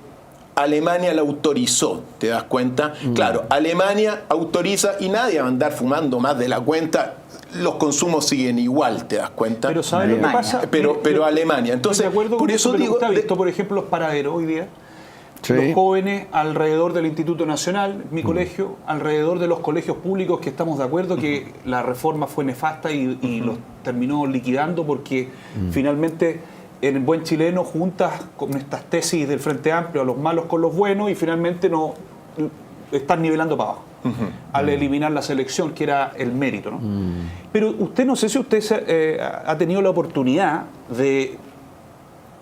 Alemania la autorizó, ¿te das cuenta? Claro, Alemania autoriza y nadie va a andar fumando más de la cuenta. Los consumos siguen igual, ¿te das cuenta? Pero ¿sabes lo que pasa? Pero Alemania. Entonces, de acuerdo por eso digo... ¿Usted ha visto, por ejemplo, los paraderos hoy día? Sí. Los jóvenes alrededor del Instituto Nacional, mi colegio, alrededor de los colegios públicos, que estamos de acuerdo que la reforma fue nefasta y los terminó liquidando porque finalmente en el buen chileno juntas con estas tesis del Frente Amplio a los malos con los buenos y finalmente no están nivelando para abajo al eliminar la selección, que era el mérito, ¿no? Pero usted, no sé si usted ha tenido la oportunidad de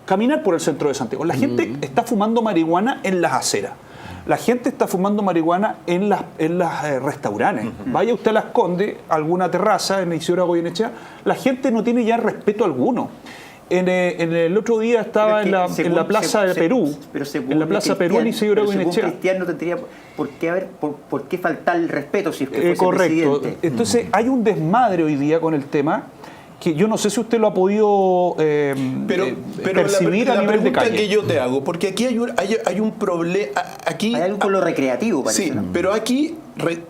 caminar por el centro de Santiago. La gente está fumando marihuana en las aceras. La gente está fumando marihuana en las restaurantes. Vaya usted a Las Condes, alguna terraza en Isidora Goyenechea, la gente no tiene ya respeto alguno. En el otro día estaba en la Plaza de Perú, en la Plaza Perú en Isidora Goyenechea. Según Cristian no tendría por qué faltar el respeto si es que fuese correcto. presidente. Entonces hay un desmadre hoy día con el tema que yo no sé si usted lo ha podido percibir a nivel de calle. Que yo te hago, porque aquí hay un problema. Hay algo con lo recreativo, parece. Sí, pero aquí,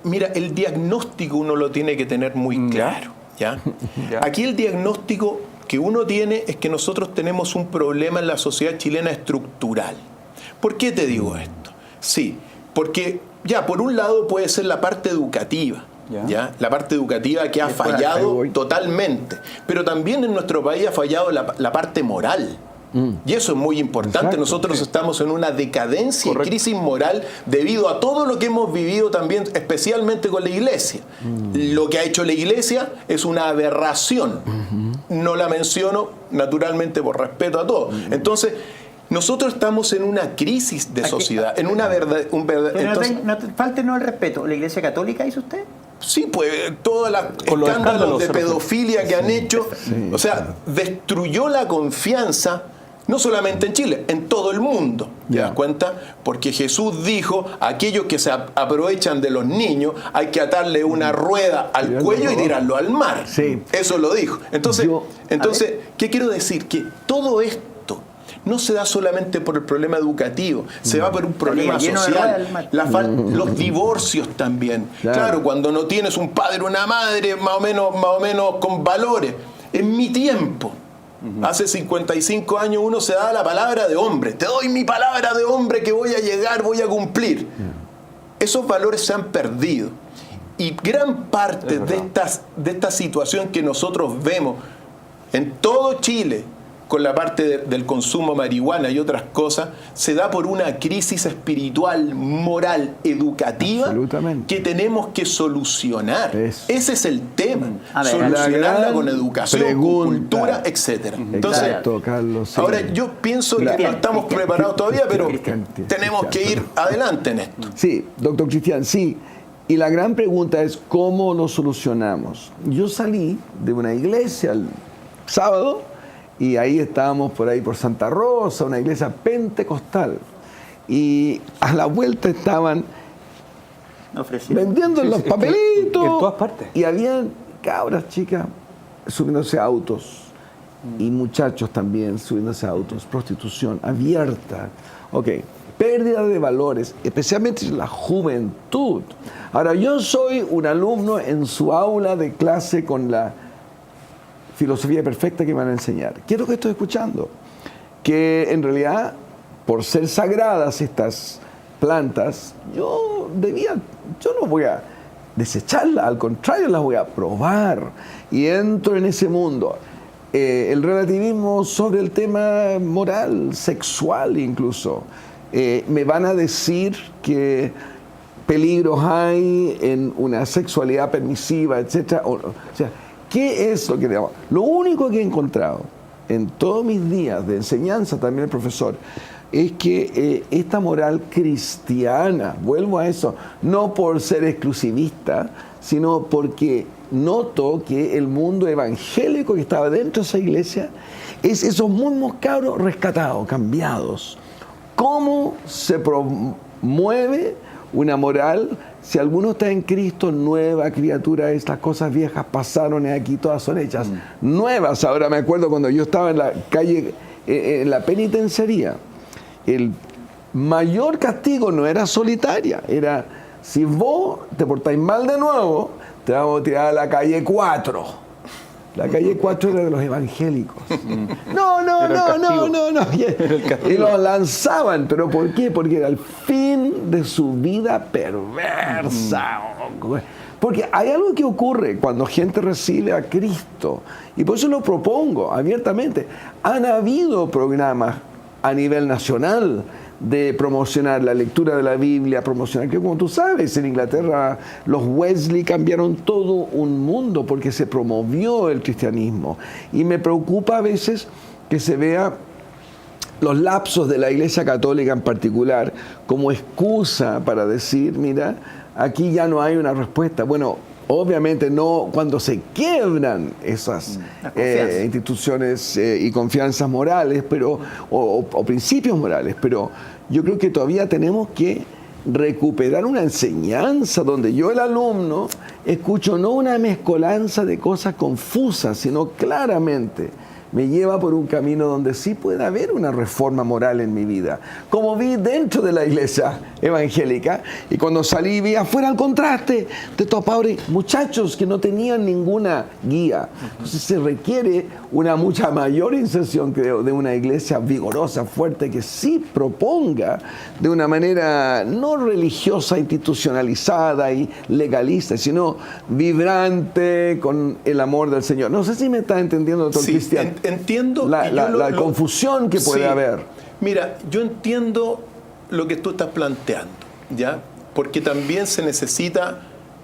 mira, el diagnóstico uno lo tiene que tener muy claro. ¿ya? Aquí el diagnóstico que uno tiene es que nosotros tenemos un problema en la sociedad chilena estructural. ¿Por qué te digo esto? Sí, porque ya por un lado puede ser la parte educativa. ¿Ya? La parte educativa que ha fallado totalmente, pero también en nuestro país ha fallado la parte moral. Y eso es muy importante. Exacto, nosotros estamos en una decadencia y crisis moral debido a todo lo que hemos vivido también, especialmente con la iglesia. Lo que ha hecho la iglesia es una aberración. No la menciono naturalmente por respeto a todos. Entonces, nosotros estamos en una crisis de sociedad, en una verdad. Pero no falte el respeto. ¿La Iglesia Católica hizo usted? Sí, pues todos los escándalos de pedofilia que han hecho, o sea, destruyó la confianza, no solamente en Chile, en todo el mundo. ¿Te das cuenta? Porque Jesús dijo, aquellos que se aprovechan de los niños, hay que atarle una rueda al cuello y tirarlo al mar. Sí. Eso lo dijo. Entonces, ¿qué quiero decir? Que todo esto no se da solamente por el problema educativo, se va por un problema social, los divorcios también. Claro, cuando no tienes un padre o una madre más o menos con valores. En mi tiempo, hace 55 años, uno se da la palabra de hombre. Te doy mi palabra de hombre que voy a llegar, voy a cumplir. Esos valores se han perdido. Y gran parte de esta situación que nosotros vemos en todo Chile, con la parte del consumo de marihuana y otras cosas, se da por una crisis espiritual, moral, educativa, que tenemos que solucionar. Ese es el tema. Solucionarla con educación, con cultura, etc. Entonces, Carlos, ahora yo pienso que no estamos preparados todavía, pero tenemos que ir adelante en esto. Sí, doctor Cristian, sí. Y la gran pregunta es, ¿cómo lo solucionamos? Yo salí de una iglesia el sábado, y ahí estábamos por ahí por Santa Rosa, una iglesia pentecostal. Y a la vuelta estaban vendiendo los papelitos. En todas partes. Y había cabras chicas subiéndose a autos. Y muchachos también subiéndose a autos. Prostitución abierta. Ok. Pérdida de valores, especialmente la juventud. Ahora, yo soy un alumno en su aula de clase con la filosofía perfecta que me van a enseñar. ¿Qué es lo que estoy escuchando? Que en realidad, por ser sagradas estas plantas, yo no voy a desecharlas, al contrario, las voy a probar. Y entro en ese mundo. El relativismo sobre el tema moral, sexual incluso. Me van a decir que peligros hay en una sexualidad permisiva, etc. O sea, ¿qué es lo que digamos? Lo único que he encontrado en todos mis días de enseñanza, también el profesor, es que esta moral cristiana, vuelvo a eso, no por ser exclusivista, sino porque noto que el mundo evangélico que estaba dentro de esa iglesia es esos mismos cabros rescatados, cambiados. ¿Cómo se promueve una moral? Si alguno está en Cristo, nueva criatura, estas cosas viejas pasaron y aquí todas son hechas nuevas. Ahora me acuerdo cuando yo estaba en la calle, en la penitenciaría, el mayor castigo no era solitaria, era si vos te portáis mal de nuevo, te vamos a tirar a la calle 4. La calle 4 era de los evangélicos. No. Y los lanzaban. ¿Pero por qué? Porque era el fin de su vida perversa. Porque hay algo que ocurre cuando gente recibe a Cristo. Y por eso lo propongo abiertamente. Han habido programas a nivel nacional de promocionar la lectura de la Biblia, promocionar que, como tú sabes, en Inglaterra los Wesley cambiaron todo un mundo porque se promovió el cristianismo. Y me preocupa a veces que se vea los lapsos de la Iglesia Católica en particular como excusa para decir, mira, aquí ya no hay una respuesta. Bueno, obviamente no cuando se quiebran esas instituciones y confianzas morales, pero o principios morales, pero yo creo que todavía tenemos que recuperar una enseñanza donde yo, el alumno, escucho no una mezcolanza de cosas confusas, sino claramente me lleva por un camino donde sí puede haber una reforma moral en mi vida. Como vi dentro de la iglesia evangélica, y cuando salí vi afuera el contraste de estos pobres muchachos que no tenían ninguna guía. Entonces se requiere una mucha mayor inserción, creo, de una iglesia vigorosa, fuerte, que sí proponga de una manera no religiosa, institucionalizada y legalista, sino vibrante con el amor del Señor. No sé si me está entendiendo, doctor Cristian. Entiendo la confusión que puede haber. Mira, yo entiendo lo que tú estás planteando, ¿ya? Porque también se necesita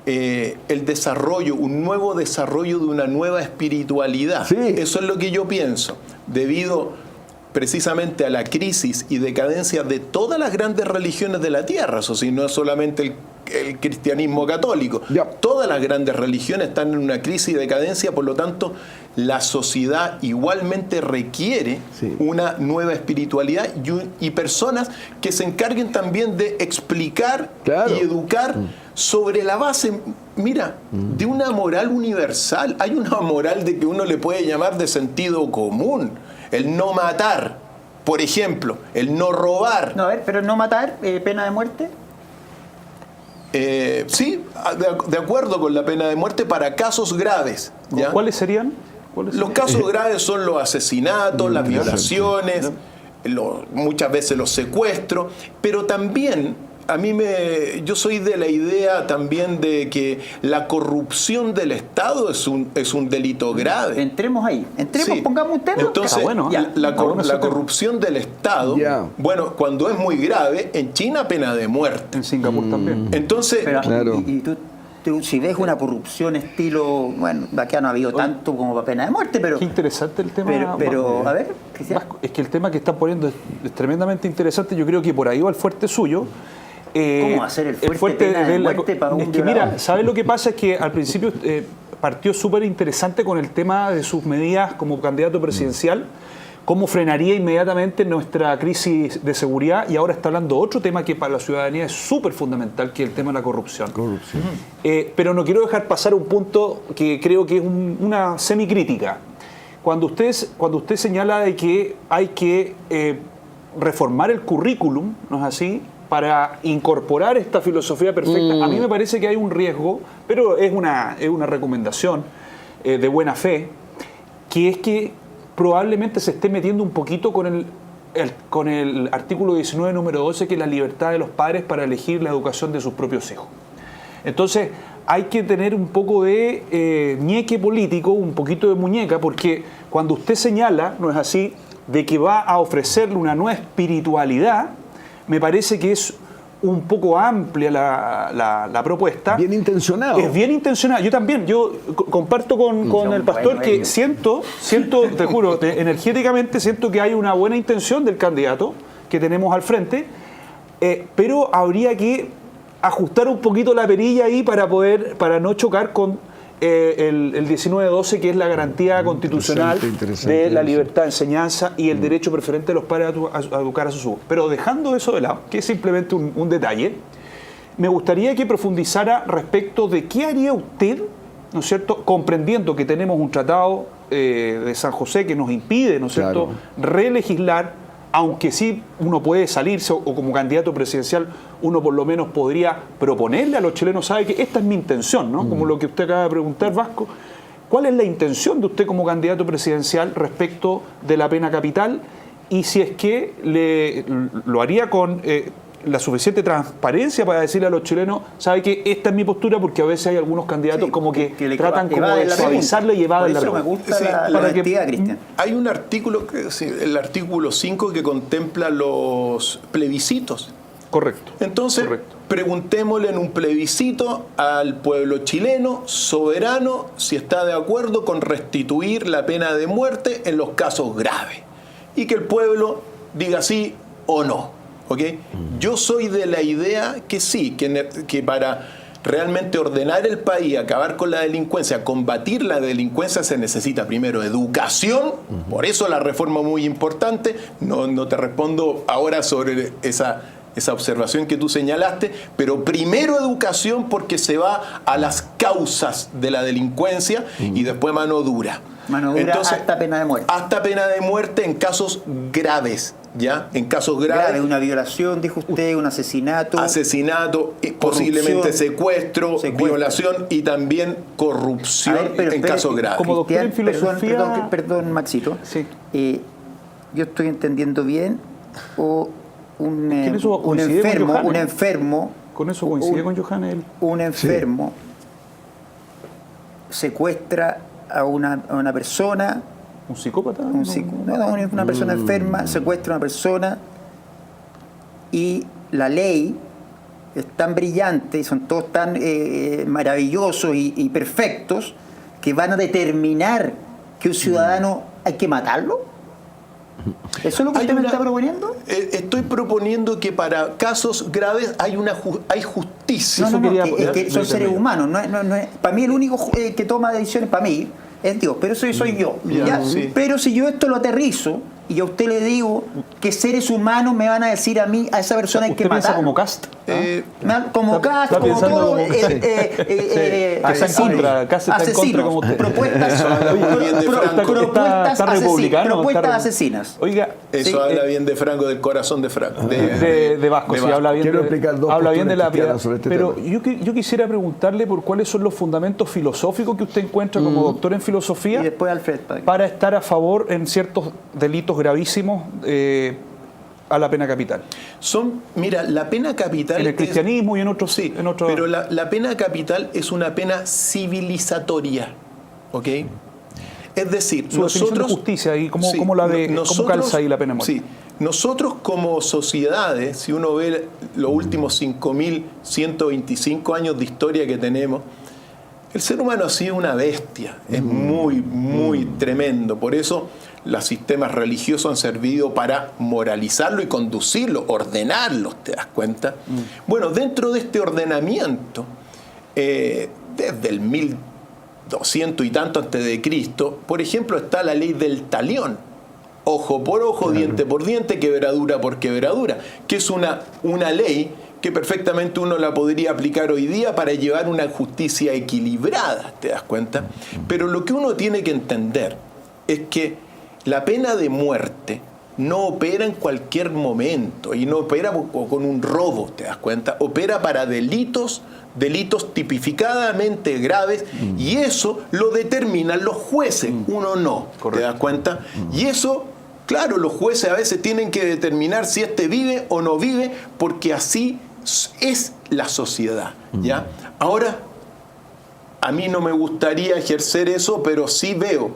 el desarrollo, un nuevo desarrollo de una nueva espiritualidad. Sí. Eso es lo que yo pienso, debido precisamente a la crisis y decadencia de todas las grandes religiones de la tierra. Eso sí, no es solamente el cristianismo católico. Ya. Todas las grandes religiones están en una crisis y decadencia, por lo tanto, la sociedad igualmente requiere una nueva espiritualidad y personas que se encarguen también de explicar y educar sobre la base, mira, de una moral universal. Hay una moral de que uno le puede llamar de sentido común. El no matar, por ejemplo, el no robar. No, a ver, pero no matar, pena de muerte. Sí, de acuerdo con la pena de muerte para casos graves. ¿Ya? ¿Cuáles serían? Los casos graves son los asesinatos, las violaciones, muchas veces los secuestros, pero también yo soy de la idea también de que la corrupción del Estado es un delito grave. Entremos ahí, pongamos un tema. Entonces, la corrupción del Estado, bueno, cuando es muy grave, en China pena de muerte. En Singapur también. Entonces, pero, y tú, si ves una corrupción estilo, bueno, acá no ha habido tanto como para pena de muerte, pero... Qué interesante el tema. Pero a ver, es que el tema que están poniendo es tremendamente interesante. Yo creo que por ahí va el fuerte suyo. ¿Cómo hacer el fuerte pena de muerte para un violador? Mira, ¿sabes lo que pasa? Es que al principio partió súper interesante con el tema de sus medidas como candidato presidencial, cómo frenaría inmediatamente nuestra crisis de seguridad, y ahora está hablando otro tema que para la ciudadanía es súper fundamental, que es el tema de la corrupción. Pero no quiero dejar pasar un punto que creo que es una semicrítica. Cuando usted señala de que hay que reformar el currículum, ¿no es así?, para incorporar esta filosofía perfecta, a mí me parece que hay un riesgo, pero es una recomendación de buena fe, que es que probablemente se esté metiendo un poquito con el artículo 19, número 12, que es la libertad de los padres para elegir la educación de sus propios hijos. Entonces, hay que tener un poco de ñeque político, un poquito de muñeca, porque cuando usted señala, ¿no es así?, de que va a ofrecerle una nueva espiritualidad, me parece que es un poco amplia la propuesta. Bien intencionado. Es bien intencionado. Yo también, comparto con el pastor que siento, te juro, energéticamente siento que hay una buena intención del candidato que tenemos al frente, pero habría que ajustar un poquito la perilla ahí para no chocar con el 1912, que es la garantía constitucional de la libertad de enseñanza y el derecho preferente de los padres a educar a sus hijos. Pero dejando eso de lado, que es simplemente un detalle, me gustaría que profundizara respecto de qué haría usted, ¿no es cierto?, comprendiendo que tenemos un tratado de San José que nos impide, ¿no es cierto?, relegislar aunque sí uno puede salirse o como candidato presidencial uno por lo menos podría proponerle a los chilenos, sabe que esta es mi intención, ¿no? Como lo que usted acaba de preguntar, Vasco. ¿Cuál es la intención de usted como candidato presidencial respecto de la pena capital? Y si es que lo haría con la suficiente transparencia para decirle a los chilenos, sabe que esta es mi postura, porque a veces hay algunos candidatos como que le tratan como evaden de la suavizarle y evaden la Por eso me pregunta. gusta Sí, la para honestidad, Cristian. Hay un artículo, el artículo 5, que contempla los plebiscitos. Correcto. Entonces, Correcto. preguntémosle en un plebiscito al pueblo chileno, soberano, si está de acuerdo con restituir la pena de muerte en los casos graves. Y que el pueblo diga sí o no. ¿Ok? Yo soy de la idea que sí, que para realmente ordenar el país, acabar con la delincuencia, combatir la delincuencia, se necesita primero educación. Por eso la reforma es muy importante. No te respondo ahora sobre esa observación que tú señalaste, pero primero educación, porque se va a las causas de la delincuencia, y después mano dura. Mano dura. Entonces, hasta pena de muerte. hasta pena de muerte en casos graves, ¿ya? En casos graves. Grave, una violación, dijo usted, un asesinato. Asesinato, posiblemente secuestro, violación y también corrupción. A ver, pero en espere, casos graves. como doctor en Cristian, filosofía- Perdón, Maxito. Sí. Yo estoy entendiendo bien, o un eso coincide con Johannes. enfermo, Con eso coincide con Johannes. un enfermo secuestra a una persona, ¿Un psicópata? una persona enferma, secuestra a una persona, y la ley es tan brillante y son todos tan maravillosos y perfectos, que van a determinar que un ciudadano hay que matarlo. ¿Eso es lo que usted me está proponiendo? Estoy proponiendo que para casos graves hay justicia. No, quería- es que son seres humanos. Para mí el único que toma decisiones, para mí, es Dios, pero eso soy yo. Ya, ¿ya? sí. Pero si yo esto lo aterrizo y a usted le digo que seres humanos me van a decir a mí, a esa persona hay que ¿Usted piensa matar. como Cast? Como Cast, está como pensando todo, como- asesinos. está en contra, Cast está en contra como usted. Propuestas, Habla bien de Franco. Está republicano, propuestas está- asesinas. Oiga, Eso Sí, habla bien de Franco, del corazón de Franco. de Vasco, sí, habla bien, Quiero explicar dos habla bien de la posturas piedad. cristianas sobre este Pero tema. yo quisiera preguntarle por cuáles son los fundamentos filosóficos que usted encuentra como doctor en Y filosofía después Alfred. para estar a favor en ciertos delitos gravísimos a la pena capital. Mira, la pena capital En el cristianismo y en otros. Sí, en otros- pero la pena capital es una pena civilizatoria, ¿ok? Es decir, Su definición nosotros... de justicia y cómo, Sí, cómo la ve, cómo nosotros- calza ahí la pena de muerte. Sí, nosotros como sociedades, si uno ve los últimos 5.125 años de historia que tenemos, el ser humano ha sido una bestia, es muy, muy tremendo. Por eso los sistemas religiosos han servido para moralizarlo y conducirlo, ordenarlo, ¿te das cuenta? Bueno, dentro de este ordenamiento, desde el 1200 y tanto antes de Cristo, por ejemplo, está la ley del talión. Ojo por ojo, diente por diente, quebradura por quebradura, que es una ley que perfectamente uno la podría aplicar hoy día para llevar una justicia equilibrada, ¿te das cuenta? Pero lo que uno tiene que entender es que la pena de muerte no opera en cualquier momento y no opera con un robo, ¿te das cuenta? Opera para delitos tipificadamente graves, y eso lo determinan los jueces, uno no, ¿te das cuenta? Y eso, claro, los jueces a veces tienen que determinar si este vive o no vive, porque así es la sociedad, ¿ya? Ahora, a mí no me gustaría ejercer eso, pero sí veo,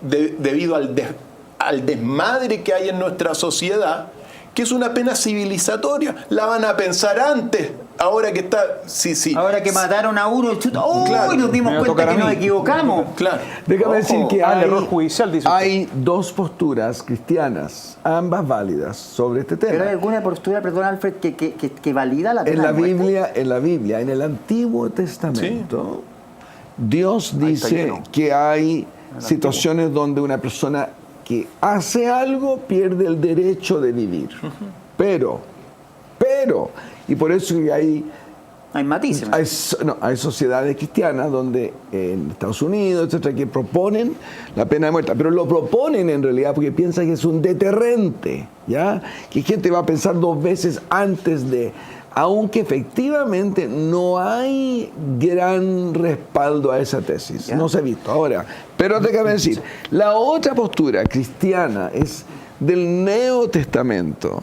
debido al desmadre que hay en nuestra sociedad, que es una pena civilizatoria. La van a pensar antes, ahora que está... Sí. Ahora que mataron a uno, Claro, nos dimos me va a cuenta tocar que a nos mí. equivocamos. Claro. Déjame Ojo, decir que el error judicial, dice usted. hay dos posturas cristianas, ambas válidas, sobre este tema. Pero hay alguna postura, perdón, Alfred, que valida la pena En la de muerte. Biblia, en el Antiguo Testamento, Dios Ahí está dice lleno. que hay situaciones donde una persona que hace algo pierde el derecho de vivir. Pero, y por eso que hay Hay matices. Hay sociedades cristianas donde en Estados Unidos, etcétera, que proponen la pena de muerte, pero lo proponen en realidad porque piensan que es un deterrente, ¿ya? Que gente va a pensar dos veces antes de, aunque efectivamente no hay gran respaldo a esa tesis, ¿ya? No se ha visto ahora. Pero déjame decir, la otra postura cristiana es del Nuevo Testamento,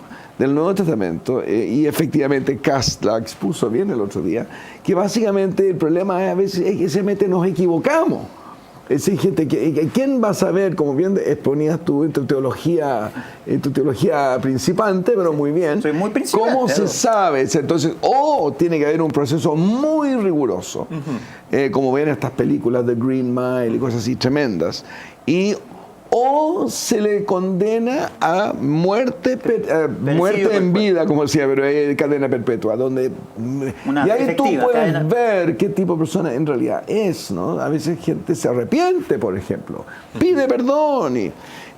y efectivamente Kast la expuso bien el otro día, que básicamente el problema es a veces es que simplemente nos equivocamos. Es decir, gente, ¿quién va a saber, como bien exponías tú en tu teología principante, pero muy bien, Soy muy principante, cómo se sabe? Entonces, tiene que haber un proceso muy riguroso, como ven estas películas de Green Mile y cosas así tremendas, o se le condena a muerte en vida, como decía, pero es cadena perpetua, donde y ahí tú puedes ver qué tipo de persona en realidad es, ¿no? A veces gente se arrepiente, por ejemplo, pide perdón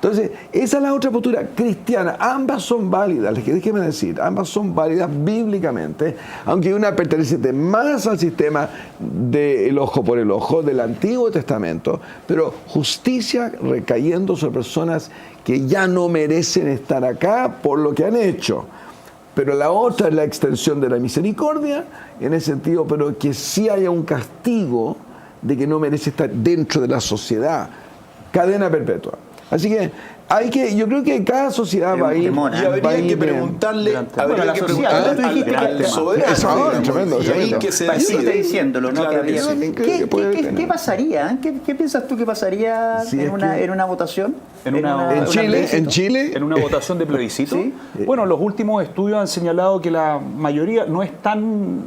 entonces, esa es la otra postura cristiana. Ambas son válidas, déjeme decir, ambas son válidas bíblicamente, aunque una pertenece más al sistema del ojo por el ojo, del Antiguo Testamento, pero justicia recayendo sobre personas que ya no merecen estar acá por lo que han hecho. Pero la otra es la extensión de la misericordia, en ese sentido, pero que sí haya un castigo de que no merece estar dentro de la sociedad. Cadena perpetua. Así que yo creo que cada sociedad va a ir. Y habría que preguntarle al soberano. Y ahí que se decide. Diciéndolo, ¿no? ¿Qué pasaría? ¿Qué piensas tú que pasaría en una votación? ¿En Chile? ¿En una votación de plebiscito? ¿Sí? Bueno, los últimos estudios han señalado que la mayoría, no es tan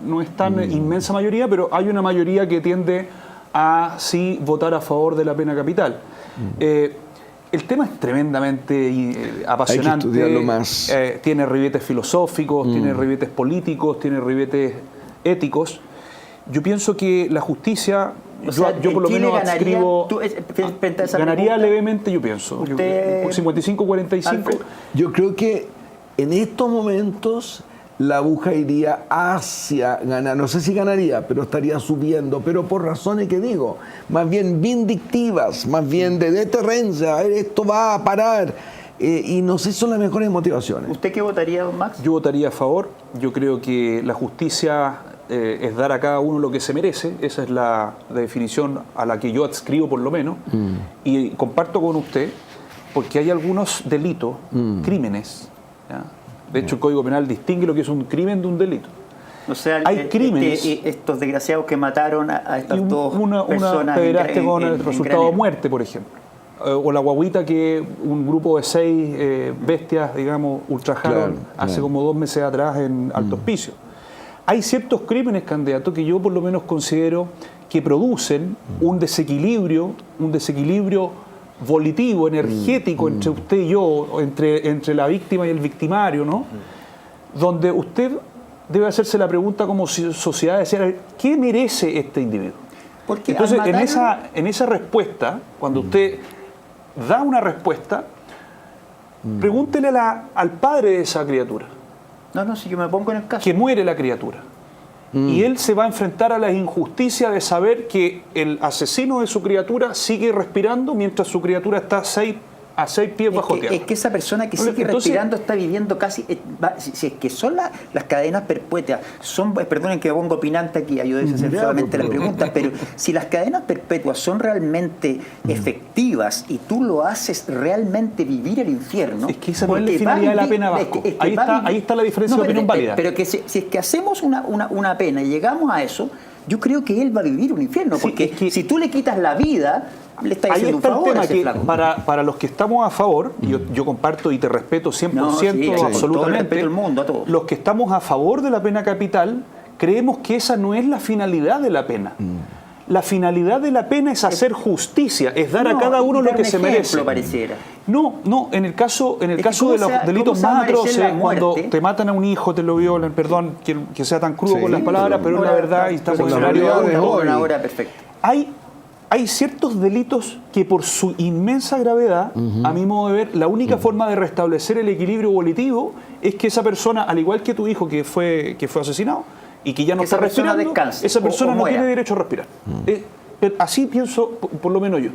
inmensa mayoría, pero hay una mayoría que tiende a sí votar a favor de la pena capital. El tema es tremendamente apasionante. Hay que estudiarlo más. Tiene ribetes filosóficos, tiene ribetes políticos, tiene ribetes éticos. Yo pienso que la justicia, yo por lo menos adscribo, ganaría levemente, yo pienso. Por 55-45. Yo creo que en estos momentos la aguja iría hacia ganar, no sé si ganaría, pero estaría subiendo, pero por razones que digo, más bien vindictivas, más bien de deterrencia, esto va a parar, y no sé si son las mejores motivaciones. ¿Usted qué votaría, don Max? Yo votaría a favor. Yo creo que la justicia es dar a cada uno lo que se merece, esa es la definición a la que yo adscribo por lo menos, y comparto con usted, porque hay algunos delitos, crímenes, ¿ya? De hecho, el Código Penal distingue lo que es un crimen de un delito. O sea, hay crímenes. Estos desgraciados que mataron a estas dos personas. Una pederastia con el resultado de muerte, por ejemplo. O la guaguita que un grupo de 6 bestias, digamos, ultrajaron hace como 2 meses atrás en Alto Hospicio. Hay ciertos crímenes, candidato, que yo por lo menos considero que producen un desequilibrio volitivo, energético entre usted y yo, entre la víctima y el victimario, ¿no? Donde usted debe hacerse la pregunta como sociedad, decir, ¿qué merece este individuo? Porque entonces, en esa respuesta, cuando usted da una respuesta, pregúntele al padre de esa criatura. No, si yo me pongo en el caso. Que muere la criatura. Y él se va a enfrentar a la injusticia de saber que el asesino de su criatura sigue respirando mientras su criatura está a 6 pies bajo tierra. Es que esa persona que sigue respirando está viviendo casi... Si es que son las cadenas perpetuas, perdonen que me pongo opinante aquí, ayúdense a hacer solamente las preguntas, pero si las cadenas perpetuas son realmente efectivas y tú lo haces realmente vivir el infierno... Es que esa no es la finalidad de la pena Vasco. Ahí está la diferencia de opinión válida. Pero que si es que hacemos una pena y llegamos a eso, yo creo que él va a vivir un infierno, porque si tú le quitas la vida... Le está ahí está un favor el tema que para los que estamos a favor, yo comparto y te respeto 100%, absolutamente, el mundo, a todos. Los que estamos a favor de la pena capital, creemos que esa no es la finalidad de la pena. La finalidad de la pena es hacer justicia, es dar a cada uno lo que se merece. Pareciera. No, en el caso de los delitos más atroces, cuando te matan a un hijo, te lo violan, perdón que sea tan crudo con las palabras, pero es la verdad y estamos en horario de hoy. Una hora perfecta. Hay ciertos delitos que por su inmensa gravedad, a mi modo de ver, la única forma de restablecer el equilibrio volitivo es que esa persona, al igual que tu hijo que fue asesinado, y que ya no Que está esa persona respirando, descanse esa o persona no muera. tiene derecho a respirar. Así pienso, por lo menos yo.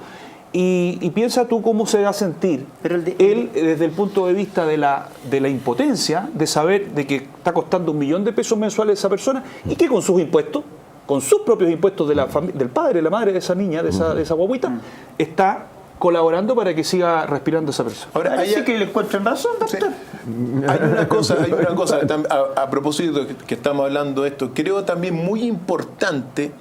Y piensa tú cómo se va a sentir Pero él desde el punto de vista de la impotencia, de saber de que está costando $1 millón de pesos mensuales a esa persona y que con sus impuestos, con sus propios impuestos del padre, de la madre de esa niña, de esa guaguita, está colaborando para que siga respirando esa persona. Ahora, Parece que le encuentran razón, doctor. Hay una cosa a propósito que estamos hablando de esto, creo también muy importante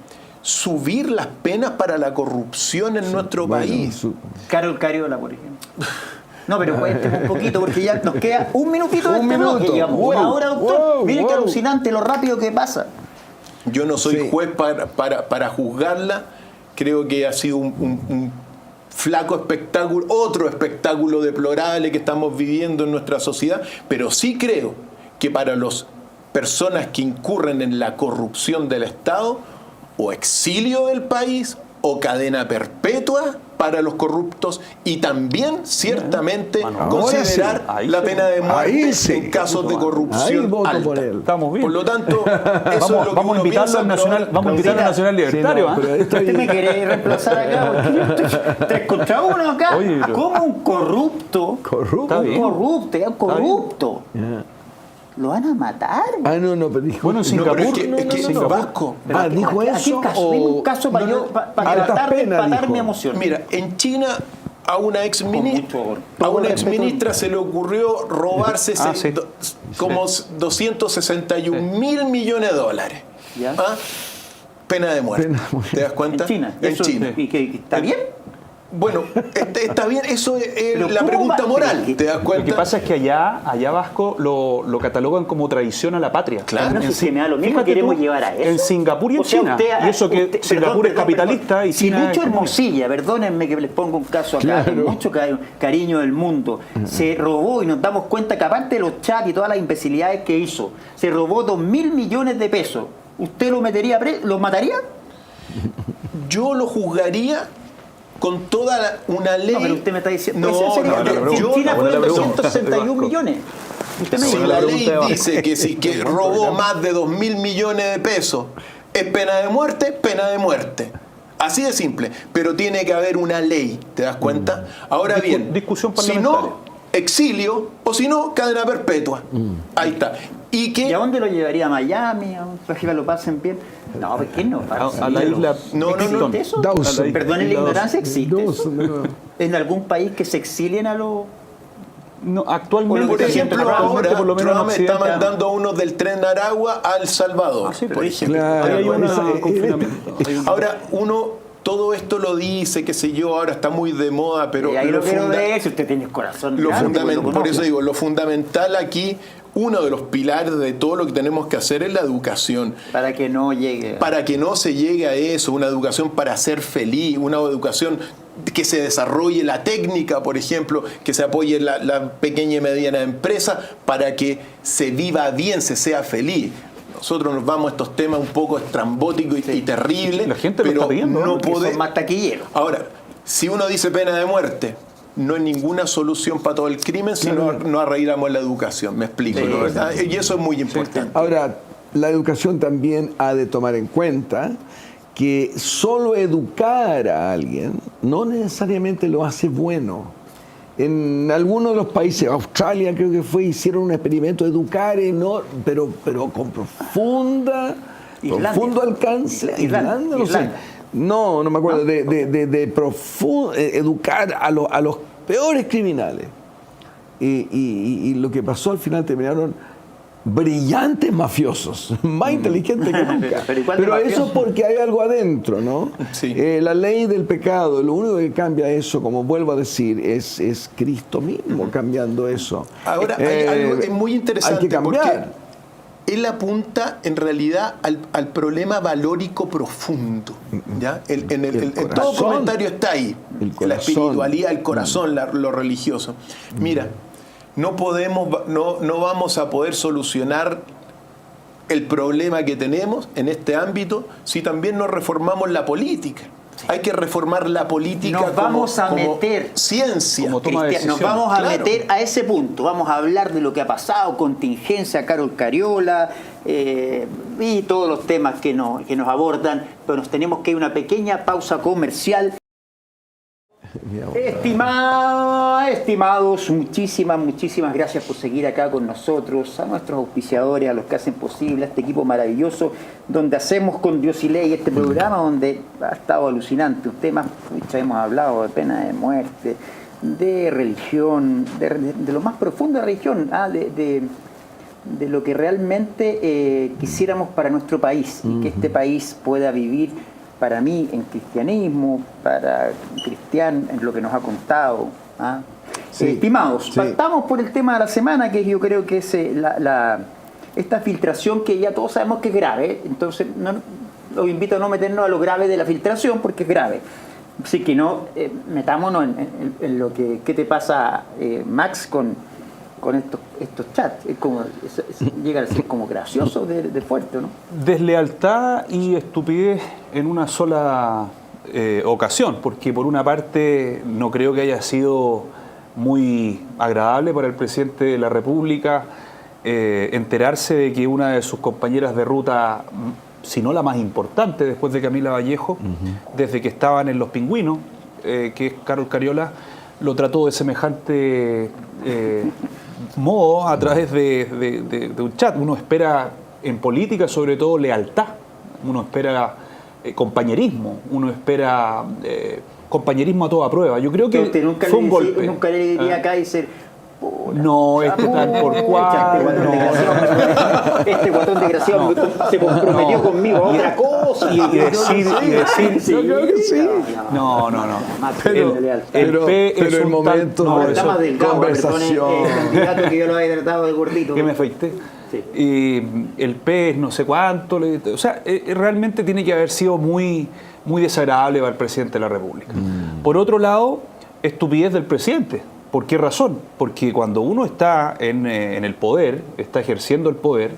subir las penas para la corrupción en nuestro país. Carol Cariola, por ejemplo. No, pero cuénteme un poquito, porque ya nos queda un minutito de Un este minuto. bloque. Llevamos Wow, una hora, doctor. wow, Mire qué wow. alucinante lo rápido que pasa. Yo no soy Sí. juez para juzgarla, creo que ha sido un flaco espectáculo, otro espectáculo deplorable que estamos viviendo en nuestra sociedad, pero sí creo que para las personas que incurren en la corrupción del Estado, o exilio del país o cadena perpetua para los corruptos y también ciertamente considerar ahí la sí. pena de muerte Ahí sí. en casos de Ahí corrupción voto alta. por él. Estamos bien. Por lo tanto, eso es lo que Vamos a uno invitarlo piensa, al Nacional, pero- vamos a invitarlo al Nacional Libertario. Sí, no, pero esto Usted me quiere reemplazar acá, porque yo estoy 3 contra 1 acá. Oye, pero- ¿Cómo un corrupto? Corrupto. Está bien. Un corrupto. Ya. ¿Lo van a matar? Ah, no, pero dijo. Bueno, en No, pero Singapur, es que Singapur. Vasco, Ah, dijo ¿A qué eso. caso? Dime un caso para no, yo, no, para altas tratar de penas, empatar dijo. mi emoción. Mira, en China a una ex mucho ministra se le ocurrió robarse Ah, sí. como 261.000 millones de dólares. Ya. ¿Ah? Pena de muerte. Pena de muerte. ¿Te das cuenta? En China. En Eso- China. ¿Y que está bien? Bueno, está bien, eso es Pero la ¿cómo pregunta va? moral. Pero ¿Te das Lo cuenta? que pasa es que allá Vasco lo catalogan como traición a la patria. Claro. Bueno, si me da lo mismo, Fíjate queremos tú, llevar a eso. En Singapur y en O sea, China. usted- y eso que usted- Singapur es capitalista y Si China Lucho es comunista. Hermosilla, perdónenme que les pongo un caso acá, Claro. con mucho cariño del mundo, se robó y nos damos cuenta que aparte de los chats y todas las imbecilidades que hizo, se robó 2.000 millones de pesos. ¿Usted lo metería lo mataría? Yo lo juzgaría con toda una ley. No, pero usted me está diciendo. No, ¿puede ser serio? no, la Si en pregunta, China buena fueron pregunta. 261 millones. Usted me Si dice. la pregunta ley de Vasco. dice que si que robó más de 2.000 millones de pesos es pena de muerte, pena de muerte. Así de simple. Pero tiene que haber una ley, ¿te das cuenta? Ahora bien, discusión si parlamentaria. no, exilio, o si no, cadena perpetua. Ahí está. Y que ¿Y a dónde lo llevaría? ¿A Miami? ¿A un traje que lo pasen bien? No, ¿por qué no? A la isla No, no, no. Picton. ¿Eso? Dawson. Perdone la ignorancia, ¿existe Dawson, eso? no. ¿En algún país que se exilien a los...? No, actualmente, por ejemplo, actualmente, ahora por lo menos en Trump está Occidente, mandando a unos del tren Aragua a El Salvador. Ah, sí, por por ejemplo. Claro, ahí hay un esa- confinamiento. Hay un- Ahora, todo esto lo dice, qué sé yo, ahora está muy de moda, pero Y ahí lo quiero funda- ver, si usted tiene el corazón lo grande, pues, lo por conozco. eso digo, lo fundamental aquí, uno de los pilares de todo lo que tenemos que hacer es la educación. Para que no llegue... Para que no se llegue a eso, una educación para ser feliz, una educación que se desarrolle la técnica, por ejemplo, que se apoye la pequeña y mediana empresa para que se viva bien, se sea feliz. Nosotros nos vamos a estos temas un poco estrambóticos y terribles, La gente lo pero está pidiendo, ¿no? no Porque son podemos. más taquilleros. Ahora, si uno dice pena de muerte, no es ninguna solución para todo el crimen, sino no arreglamos la educación, me explico, Sí, ¿no? ¿Verdad? Y eso es muy importante. Ahora, la educación también ha de tomar en cuenta que solo educar a alguien no necesariamente lo hace bueno. En algunos de los países, Australia creo que fue, hicieron un experimento de educar, pero con Islandia. profundo alcance. Irlanda, No sé. Irlanda. No me acuerdo, educar a los peores criminales. Y lo que pasó al final terminaron brillantes mafiosos, más inteligentes que nunca. Pero ¿y cuál de Pero eso mafiosos? porque hay algo adentro, ¿no? Sí. La ley del pecado, lo único que cambia eso, como vuelvo a decir, es Cristo mismo cambiando eso. Ahora, hay algo es muy interesante hay que cambiar. porque él apunta en realidad al problema valórico profundo. ¿Ya? En todo corazón. comentario está ahí. El La corazón. espiritualidad, el corazón, lo religioso. Mira, no vamos a poder solucionar el problema que tenemos en este ámbito si también no reformamos la política. Hay que reformar la política Nos vamos a meter ciencia. como toma de Cristian, nos decisiones. vamos a Claro. meter a ese punto, vamos a hablar de lo que ha pasado, contingencia, Carol Cariola y todos los temas que nos abordan, pero nos tenemos que ir a una pequeña pausa comercial. Estimados, muchísimas gracias por seguir acá con nosotros, a nuestros auspiciadores, a los que hacen posible, a este equipo maravilloso, donde hacemos con Dios y Ley este programa, donde ha estado alucinante. Temas, hemos hablado de pena de muerte, de religión, de lo más profundo de la religión, de lo que realmente quisiéramos para nuestro país, y que este país pueda vivir, para mí, en cristianismo, para Cristian, en lo que nos ha contado. Sí, Estimados, sí. partamos por el tema de la semana, que yo creo que es esta filtración que ya todos sabemos que es grave. Entonces, los invito a no meternos a lo grave de la filtración, porque es grave. Así que no, metámonos en lo que ¿qué te pasa, Max, con estos chats? Llega a ser como gracioso de fuerte, ¿no? Deslealtad y estupidez en una sola ocasión, porque por una parte no creo que haya sido muy agradable para el presidente de la República enterarse de que una de sus compañeras de ruta, si no la más importante después de Camila Vallejo, desde que estaban en Los Pingüinos, que es Carol Cariola, lo trató de semejante modo a través de un chat. Uno espera en política sobre todo lealtad, uno espera compañerismo, uno espera compañerismo a toda prueba. Yo creo que Usted nunca fue un golpe. nunca le diría acá y ser... No, este tal por cual. Este guatón desgraciado se comprometió conmigo a otra cosa. Y decir Sí. Yo creo que sí. No. Pero es el un momento tal, no, de Está más delgado, conversación. perdone, el candidato que yo lo había tratado de gordito. que me afeité. Sí. Y el P es no sé cuánto. O sea, realmente tiene que haber sido muy desagradable para el presidente de la República. Por otro lado, estupidez del presidente. ¿Por qué razón? Porque cuando uno está en el poder, está ejerciendo el poder,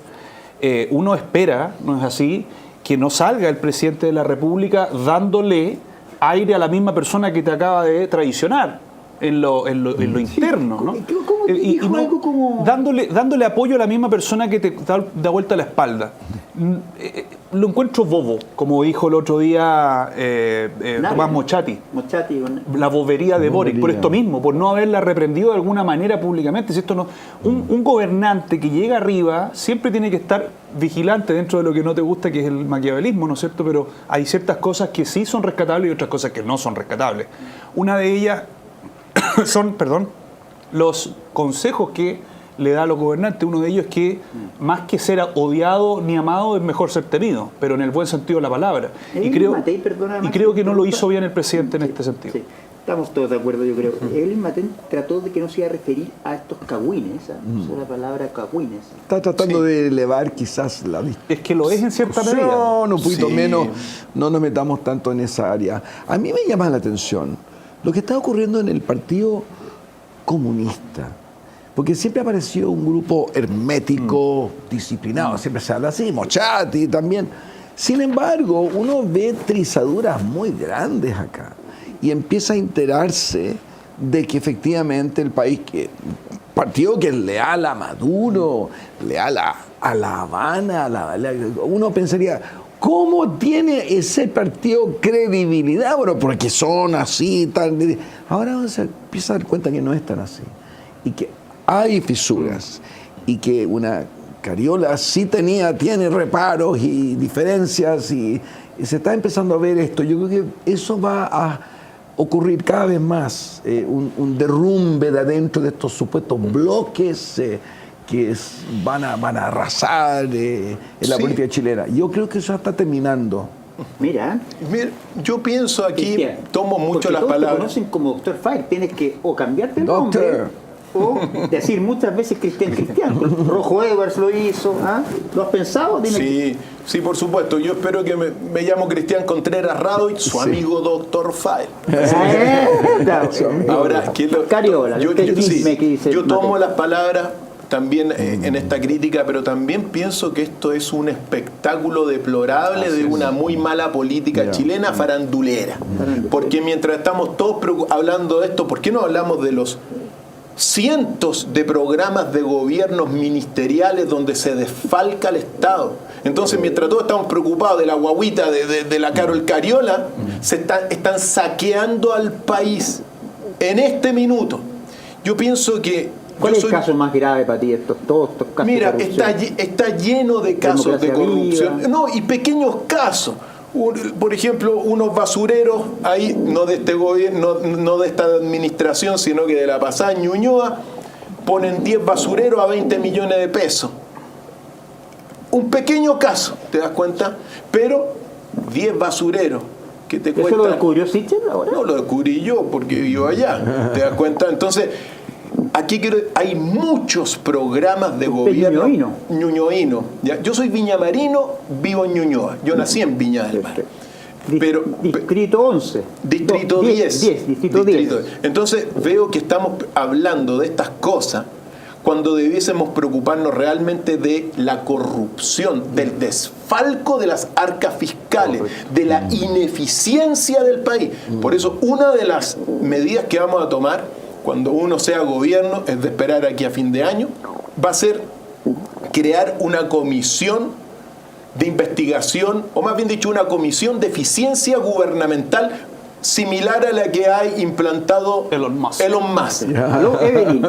uno espera, ¿no es así?, que no salga el presidente de la República dándole aire a la misma persona que te acaba de traicionar en lo interno, ¿no? ¿Cómo te dijo algo como...? Dándole apoyo a la misma persona que te da vuelta la espalda. Lo encuentro bobo, como dijo el otro día Tomás Mochati. La bobería de Boric, por esto mismo, por no haberla reprendido de alguna manera públicamente. Si esto no, un gobernante que llega arriba siempre tiene que estar vigilante dentro de lo que no te gusta, que es el maquiavelismo, ¿no es cierto? Pero hay ciertas cosas que sí son rescatables y otras cosas que no son rescatables. Una de ellas son, los consejos que le da a los gobernantes. Uno de ellos es que más que ser odiado ni amado es mejor ser temido, pero en el buen sentido de la palabra. Y creo que no lo hizo bien el presidente en este sentido. Sí. Estamos todos de acuerdo, yo creo. Él trató de que no se iba a referir a estos cagüines, usó la palabra cagüines. Está tratando de elevar quizás la Es que lo es en cierta medida. discusión, un poquito Sí. menos, no nos metamos tanto en esa área. A mí me llama la atención lo que está ocurriendo en el Partido Comunista. Porque siempre apareció un grupo hermético, disciplinado, siempre se habla así, Mochati también. Sin embargo, uno ve trizaduras muy grandes acá y empieza a enterarse de que efectivamente el país, partido que es leal a Maduro, leal a La Habana, uno pensaría, ¿cómo tiene ese partido credibilidad? Bueno, porque son así, tan... Ahora uno se empieza a dar cuenta que no es tan así y que hay fisuras y que una Cariola sí tiene reparos y diferencias y se está empezando a ver esto. Yo creo que eso va a ocurrir cada vez más, un derrumbe de adentro de estos supuestos bloques que van a arrasar en la Sí. política chilena. Yo creo que eso está terminando. Mira, Mira, yo pienso aquí, Cristian, tomo mucho porque las todos te palabras. conocen como Dr. Fire, tienes que o cambiarte el Doctor. nombre o decir muchas veces Cristian. Rojo Edwards lo hizo, ¿ah? ¿Lo has pensado? Dime. Sí, por supuesto. Yo espero que me llamo Cristian Contreras Radoy, su amigo Dr. File. Claro. Ahora, ¿quién lo- Cariola, yo, ¿qué yo- sí, chisme que dice yo tomo Mateo? las palabras también en esta crítica, pero también pienso que esto es un espectáculo deplorable de una muy mala política chilena farandulera. Porque mientras estamos todos hablando de esto, ¿por qué no hablamos de los cientos de programas de gobiernos ministeriales donde se desfalca el Estado? Entonces, mientras todos estamos preocupados de la guaguita de la Carol Cariola, están saqueando al país en este minuto. Yo pienso que... ¿Cuál es el caso más grave para ti, todos estos casos Mira, de corrupción? está lleno de casos de corrupción. Viva. No, y pequeños casos. Por ejemplo, unos basureros, ahí no de este gobierno, no de esta administración, sino que de la pasada Ñuñoa, ponen 10 basureros a 20 millones de pesos. Un pequeño caso, ¿te das cuenta? Pero 10 basureros que te cuestan... ¿Eso lo descubrió Sichel ahora? No, lo descubrí yo porque vivo allá, ¿te das cuenta? Entonces, aquí hay muchos programas de gobierno ñuñoíno. ¿Ya? Yo soy viñamarino, vivo en Ñuñoa. Yo nací en Viña del Mar. Pero, Distrito 11. Distrito 10. Distrito 10. Entonces veo que estamos hablando de estas cosas cuando debiésemos preocuparnos realmente de la corrupción, del desfalco de las arcas fiscales, de la ineficiencia del país. Por eso, una de las medidas que vamos a tomar cuando uno sea gobierno, es de esperar aquí a fin de año, va a ser crear una comisión de investigación, o más bien dicho, una comisión de eficiencia gubernamental similar a la que hay implantado Elon Musk. ¿Aló, Evelyn?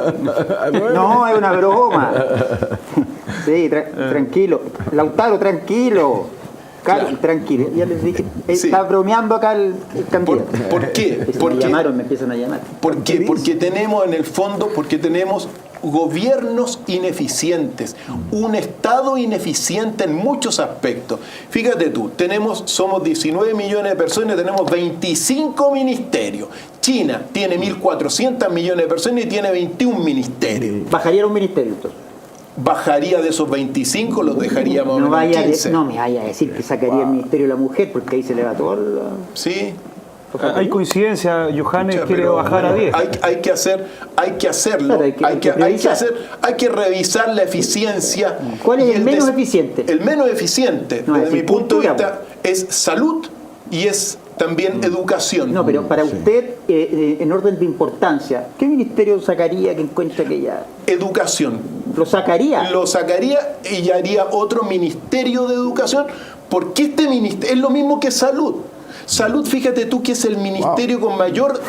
No, es una broma. Sí, tranquilo. Lautaro, tranquilo. Carlos, tranquilo. Ya les dije, está bromeando acá el candidato. ¿Por qué? Me empiezan a llamar. ¿Por qué? Porque tenemos en el fondo, gobiernos ineficientes, un Estado ineficiente en muchos aspectos. Fíjate tú, somos 19 millones de personas, tenemos 25 ministerios. China tiene 1.400 millones de personas y tiene 21 ministerios. ¿Bajaría un ministerio entonces? Bajaría de esos 25, los dejaríamos en 15. No me vaya a decir que sacaría el Ministerio de la Mujer, porque ahí se le va todo el... Sí. Hay coincidencia, Johannes quiere bajar a 10. Hay que hacerlo. Claro, hay que revisar la eficiencia. ¿Cuál es el menos eficiente? El menos eficiente, No, desde es mi punto de cultura, vista, es salud y es también educación. No, pero para usted, en orden de importancia, ¿qué ministerio sacaría que encuentra que ya...? Educación. ¿Lo sacaría? Lo sacaría y haría otro ministerio de educación, porque este ministerio es lo mismo que salud. Salud, fíjate tú que es el ministerio con mayor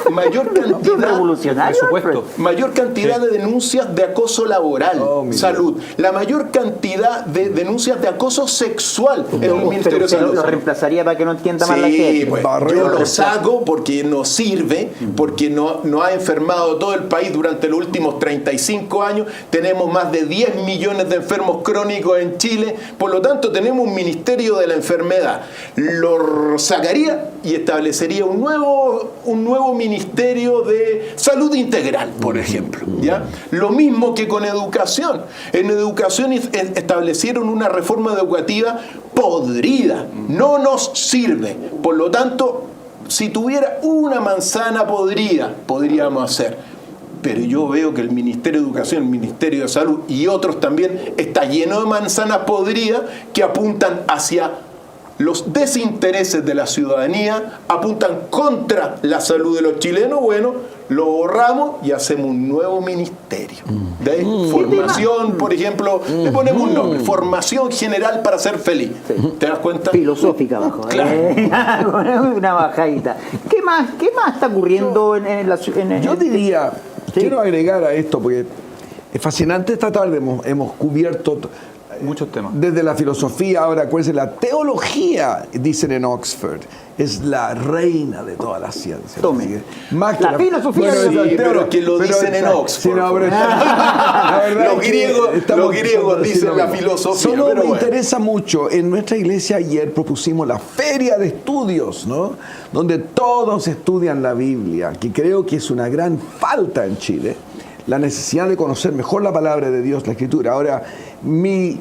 cantidad de denuncias de acoso laboral. Salud. La mayor cantidad de denuncias de acoso sexual en el Ministerio de Salud. Lo reemplazaría para que no entienda más la gente. Pues, yo lo saco porque no sirve, porque no ha enfermado todo el país durante los últimos 35 años. Tenemos más de 10 millones de enfermos crónicos en Chile. Por lo tanto, tenemos un ministerio de la enfermedad. Lo sacaría y establecería un nuevo ministerio de salud integral, por ejemplo. ¿Ya? Lo mismo que con educación. En educación establecieron una reforma educativa podrida. No nos sirve. Por lo tanto, si tuviera una manzana podrida, podríamos hacer. Pero yo veo que el Ministerio de Educación, el Ministerio de Salud y otros también está lleno de manzanas podridas que apuntan hacia los desintereses de la ciudadanía, apuntan contra la salud de los chilenos. Bueno, lo borramos y hacemos un nuevo ministerio. De ahí, formación, por ejemplo, le ponemos un nombre, formación general para ser feliz. Sí. ¿Te das cuenta? Filosófica abajo. Claro. Una bajadita. ¿Qué más está ocurriendo en la ciudad? Yo diría, quiero agregar a esto, porque es fascinante. Esta tarde hemos cubierto muchos temas. Desde la filosofía, ahora acuérdense, la teología, dicen en Oxford, es la reina de todas las ciencias. Tome. Más que la filosofía. Bueno, sí, pero que lo dicen en Oxford. Sí, no, los griegos dicen la filosofía. Solo pero me interesa mucho. En nuestra iglesia ayer propusimos la feria de estudios, ¿no? Donde todos estudian la Biblia, que creo que es una gran falta en Chile. La necesidad de conocer mejor la palabra de Dios, la Escritura. Ahora, mi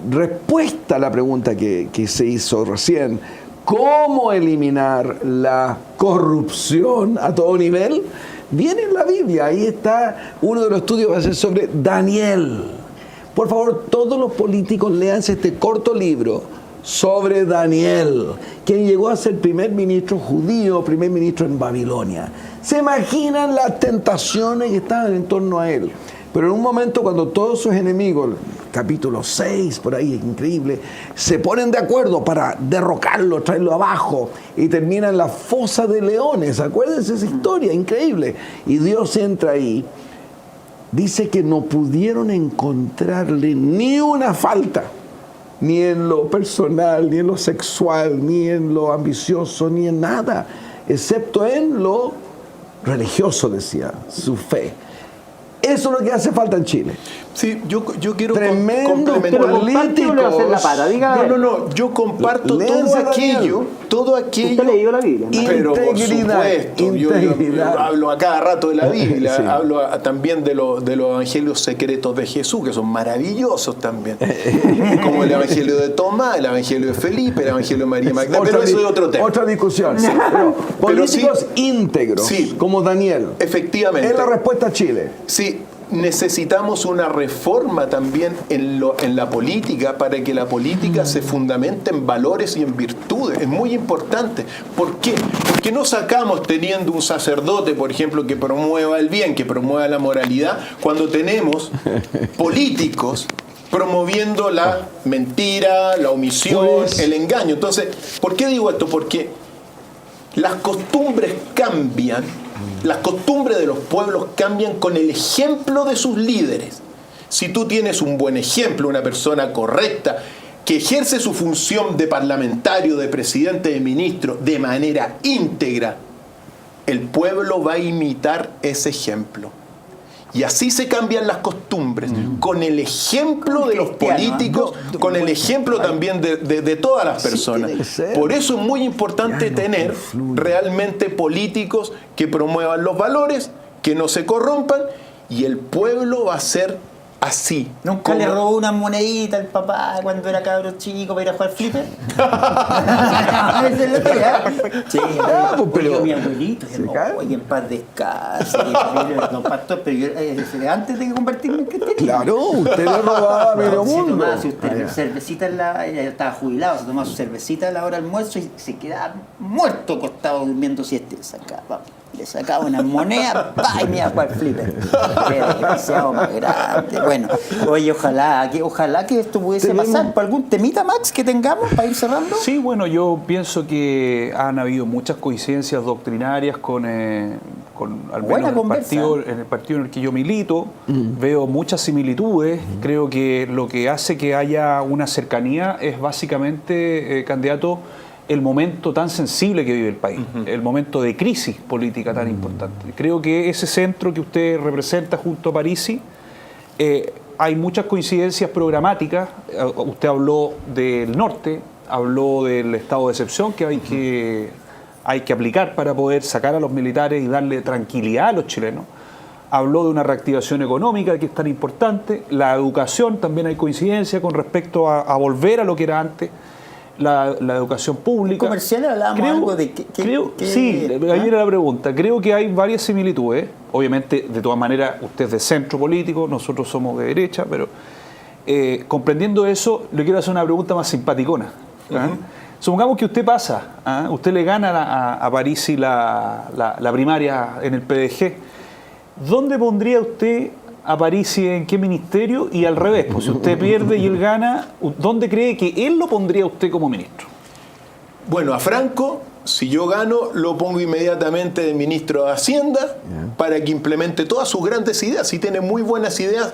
respuesta a la pregunta que se hizo recién, ¿cómo eliminar la corrupción a todo nivel? viene en la Biblia. Ahí está uno de los estudios, va a ser sobre Daniel. Por favor, todos los políticos léanse este corto libro sobre Daniel, quien llegó a ser primer ministro judío, primer ministro en Babilonia. ¿Se imaginan las tentaciones que estaban en torno a él? Pero en un momento cuando todos sus enemigos, capítulo 6, por ahí, es increíble, se ponen de acuerdo para derrocarlo, traerlo abajo, y termina en la fosa de leones. Acuérdense esa historia, increíble. Y Dios entra ahí. Dice que no pudieron encontrarle ni una falta, ni en lo personal, ni en lo sexual, ni en lo ambicioso, ni en nada, excepto en lo religioso, decía, su fe. Eso es lo que hace falta en Chile. Sí, yo quiero Tremendo complementar. No, yo comparto todo aquello. ¿Usted ha leído la Biblia? Pero por supuesto, yo hablo a cada rato de la Biblia, Sí. hablo también de los evangelios secretos de Jesús, que son maravillosos también. Como el evangelio de Tomás, el evangelio de Felipe, el evangelio de María Magdalena, pero eso es otro tema. Otra discusión. Pero políticos íntegros, sí, como Daniel. Efectivamente. Es la respuesta a Chile. Sí, necesitamos una reforma también en la política para que la política se fundamente en valores y en virtudes. Es muy importante. ¿Por qué? Porque no sacamos teniendo un sacerdote, por ejemplo, que promueva el bien, que promueva la moralidad, cuando tenemos políticos promoviendo la mentira, la omisión, Pues, el engaño. Entonces, ¿por qué digo esto? Porque las costumbres cambian. Las costumbres de los pueblos cambian con el ejemplo de sus líderes. Si tú tienes un buen ejemplo, una persona correcta, que ejerce su función de parlamentario, de presidente, de ministro, de manera íntegra, el pueblo va a imitar ese ejemplo. Y así se cambian las costumbres, con el ejemplo de los políticos, con el ejemplo también de todas las personas. tiene que ser. Por eso es muy importante tener realmente políticos que promuevan los valores, que no se corrompan, y el pueblo va a ser así. ¿Nunca le robó una monedita al papá cuando era cabro chico para ir a jugar flipper? Esa es la tía. Sí, pero mi abuelito, se cae. oye, en paz descanse. Don Pastor, pero yo, antes de convertirme en cristiano. Claro, usted le robaba a medio Se mundo. tomaba su cervecita ya estaba jubilado, se tomaba su cervecita a la hora del almuerzo y se quedaba muerto acostado durmiendo siesta. Le sacaba unas monedas, y me iba a jugar flipper. Qué desgraciado más grande. Bueno, oye, ojalá que esto pudiese pasar. ¿Por algún temita, Max, que tengamos para ir cerrando? Sí, bueno, yo pienso que han habido muchas coincidencias doctrinarias con al menos en el partido en el que yo milito. Veo muchas similitudes. Creo que lo que hace que haya una cercanía es básicamente, candidato, el momento tan sensible que vive el país, el momento de crisis política tan importante. Creo que ese centro que usted representa junto a Parisi, hay muchas coincidencias programáticas. Usted habló del norte, habló del estado de excepción que hay que aplicar para poder sacar a los militares y darle tranquilidad a los chilenos. Habló de una reactivación económica que es tan importante. La educación, también hay coincidencia con respecto a volver a lo que era antes. La educación pública. Comerciales hablábamos algo de sí, ahí era la pregunta. Creo que hay varias similitudes. Obviamente, de todas maneras, usted es de centro político, nosotros somos de derecha, pero comprendiendo eso, le quiero hacer una pregunta más simpaticona. Supongamos que usted pasa, usted le gana a Parisi la primaria en el PDG. ¿Dónde pondría usted a Parisi, en qué ministerio? Y al revés, pues si usted pierde y él gana, ¿dónde cree que él lo pondría usted como ministro? Bueno, a Franco, si yo gano, lo pongo inmediatamente de ministro de Hacienda para que implemente todas sus grandes ideas. Sí tiene muy buenas ideas,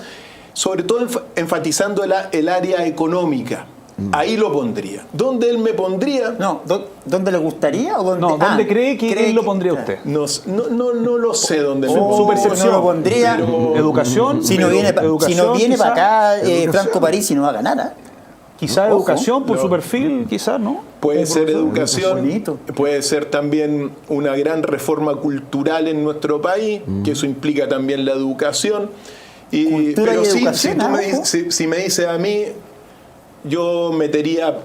sobre todo enfatizando el área económica. Ahí lo pondría. ¿Dónde él me pondría? No, ¿dónde le gustaría? ¿O dónde, ¿dónde cree que él lo pondría usted? No lo sé dónde Su percepción. No lo pondría. Educación. Si no viene para acá, Franco Parisi no va a ganar. Quizás educación por su perfil, quizás, ¿no? Puede ser educación, bonito. puede ser también una gran reforma cultural en nuestro país, que eso implica también la educación. Pero y sí, educación, si me dices a mí, yo metería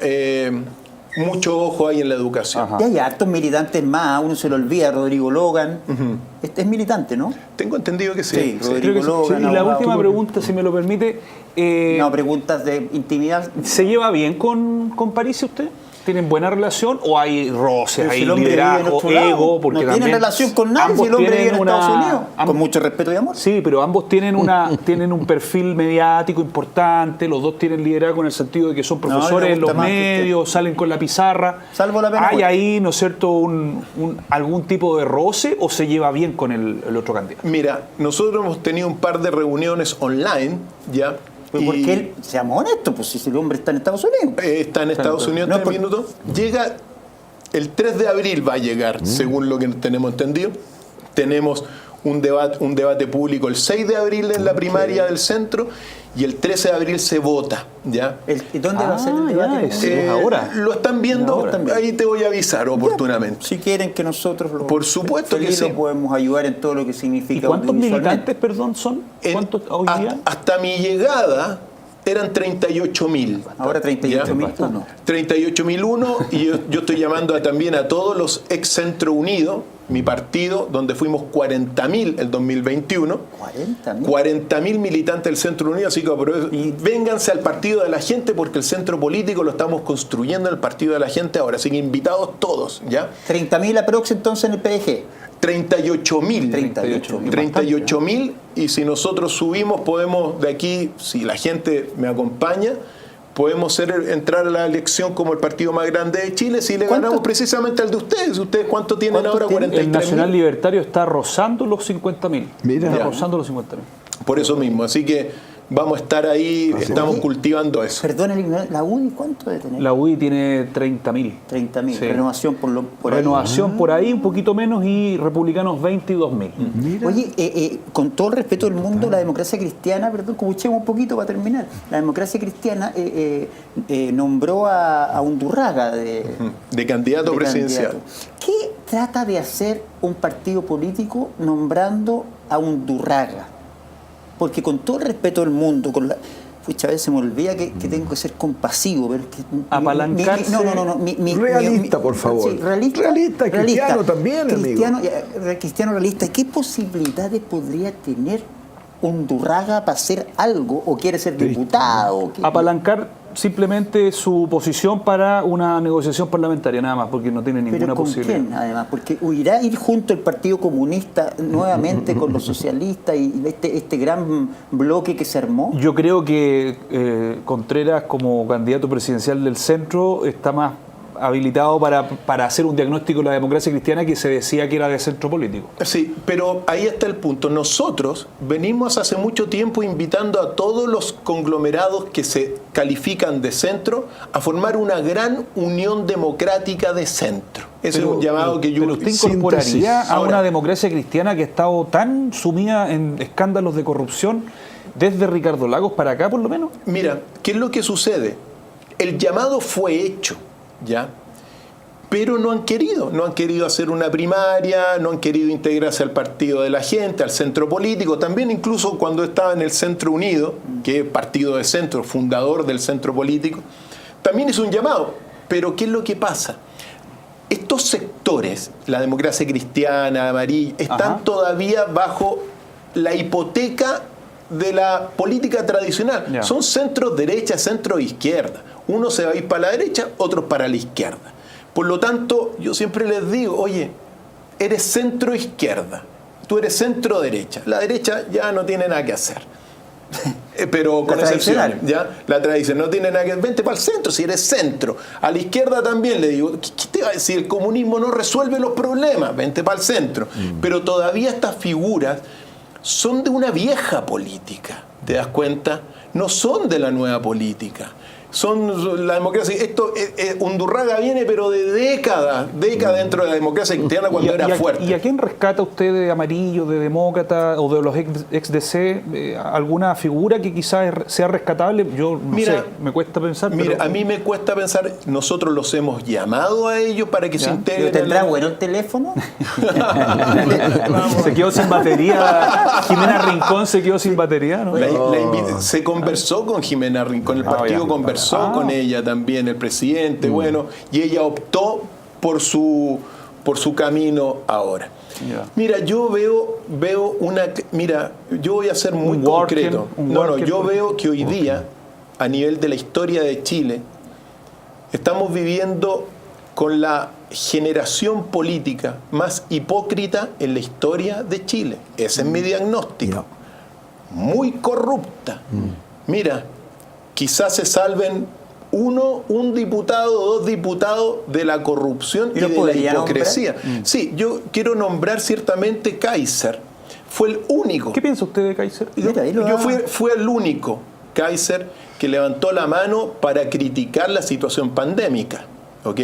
mucho ojo ahí en la educación. Ajá. Y hay hartos militantes más, uno se lo olvida, Rodrigo Logan. Este es militante, ¿no? Tengo entendido que sí. Sí, Sí. Creo que sí. Logan, Y la abogado. última pregunta, si me lo permite, No, preguntas de intimidad. ¿se lleva bien con París usted? ¿Tienen buena relación o hay roces, Pero si hay el hombre vive en liderazgo, otro lado, ego? Porque no también tiene relación con nadie, si ambos el hombre vive en tienen Estados una- Unidos. Con mucho respeto y amor. Sí, pero ambos tienen tienen un perfil mediático importante, los dos tienen liderazgo en el sentido de que son No, profesores le en los gusta más que medios, salen con la pizarra. Salvo la pena ¿Hay muerte. ahí, ¿no es cierto, algún tipo de roce o se lleva bien con el otro candidato? Mira, nosotros hemos tenido un par de reuniones online, ¿ya? Pero porque él, seamos honestos, pues si el hombre está en Estados Unidos. Está en Estados Unidos No, 3 minutos. Llega, el 3 de abril va a llegar, según lo que tenemos entendido. Tenemos un debate público el 6 de abril en la primaria del centro y el 13 de abril se vota, ¿ya? ¿Y dónde va a ser el debate? es ahora. Lo están viendo, Ahora también. ahí te voy a avisar oportunamente. Si quieren que nosotros lo, Por supuesto que feliz sí. lo podemos ayudar en todo lo que ¿Y significa cuántos audiovisualmente. militantes, perdón, son? ¿Cuántos hoy día? Hasta mi llegada eran 38.000. Ahora 38.001. 38.001 y yo estoy llamando también a todos los ex Centro Unido, mi partido, donde fuimos 40.000 el 2021. 40.000. 40.000 militantes del Centro Unido, así que vénganse al partido de la gente porque el centro político lo estamos construyendo en el partido de la gente ahora, así que invitados todos, ¿ya? 30.000 aprox entonces en el PDG. 38.000. 38.000. 38.000 y si nosotros subimos podemos de aquí, si la gente me acompaña, podemos entrar a la elección como el partido más grande de Chile si le ¿Cuánto? ganamos precisamente al de ustedes. ¿Ustedes cuánto tienen ¿Cuánto ahora? tienen? El 43.000. Nacional Libertario está rozando los 50.000. Mira. Está Ya. rozando los 50.000. Por eso mismo, así que vamos a estar ahí, estamos Oye, cultivando eso. Perdón, la UDI, ¿cuánto debe tener? La UDI tiene 30.000. 30.000. Sí. Renovación por ahí. Renovación por ahí, un poquito menos, y republicanos 22.000. Mira. Oye, con todo el respeto del mundo, la democracia cristiana, perdón, escuchemos un poquito para terminar. La democracia cristiana nombró a Undurraga De candidato de presidencial. candidato. ¿Qué trata de hacer un partido político nombrando a Undurraga? Porque con todo el respeto del mundo, a veces se me olvida que tengo que ser compasivo, pero es que Apalancarse. no. Realista, por favor. Sí, realista, Realista, cristiano también, cristiano, cristiano realista. ¿Qué posibilidades podría tener Undurraga para hacer algo? ¿O quiere ser diputado? Apalancar simplemente su posición para una negociación parlamentaria, nada más, porque no tiene ninguna ¿Pero con posibilidad. quién, además? Porque irá a ir junto el Partido Comunista nuevamente con los socialistas y este gran bloque que se armó. Yo creo que Contreras, como candidato presidencial del centro, está más habilitado para hacer un diagnóstico de la democracia cristiana que se decía que era de centro político. Sí, pero ahí está el punto. Nosotros venimos hace mucho tiempo invitando a todos los conglomerados que se califican de centro a formar una gran unión democrática de centro. Ese es un llamado que yo... Pero usted incorporaría Síntesis. a Ahora, una democracia cristiana que ha estado tan sumida en escándalos de corrupción desde Ricardo Lagos para acá, por lo menos. Mira, ¿qué es lo que sucede? El llamado fue hecho, ¿ya? Pero no han querido hacer una primaria, no han querido integrarse al partido de la gente, al centro político, también incluso cuando estaba en el Centro Unido, que es partido de centro, fundador del centro político, también hizo un llamado. Pero ¿qué es lo que pasa? Estos sectores, la democracia cristiana, amarilla, están todavía bajo la hipoteca de la política tradicional. Ya. Son centro derecha, centro izquierda. Uno se va a ir para la derecha, otros para la izquierda. Por lo tanto, yo siempre les digo, oye, eres centro izquierda, tú eres centro derecha. La derecha ya no tiene nada que hacer. Pero con excepciones, ¿ya? La tradición no tiene nada que ver. Vente para el centro si eres centro. A la izquierda también le digo, ¿qué te va a decir? El comunismo no resuelve los problemas, vente para el centro. Pero todavía estas figuras son de una vieja política, ¿te das cuenta? No son de la nueva política. Son la democracia. Undurraga viene, pero de décadas dentro de la democracia cristiana cuando era fuerte. ¿Y a quién rescata usted de amarillo, de demócrata o de los ex-DC? ¿Alguna figura que quizás sea rescatable? Yo no sé, me cuesta pensar. Mira, pero... a mí me cuesta pensar, nosotros los hemos llamado a ellos para que se integren. ¿Tendrá bueno el teléfono? Se quedó sin batería. Jimena Rincón se quedó sin batería, ¿no? Se conversó con Jimena Rincón, el partido conversó conversó con ella también el presidente, bueno, y ella optó por su camino ahora. Ya. Mira, yo veo mira, yo voy a ser muy concreto. Yo veo que hoy día, a nivel de la historia de Chile, estamos viviendo con la generación política más hipócrita en la historia de Chile. Ese es mi diagnóstico. Muy corrupta. Mira, quizás se salven un diputado o 2 diputados de la corrupción y de la hipocresía. Sí, yo quiero nombrar ciertamente Kaiser. Fue el único. ¿Qué piensa usted de Kaiser? Fue el único Kaiser que levantó la mano para criticar la situación pandémica. ¿Ok?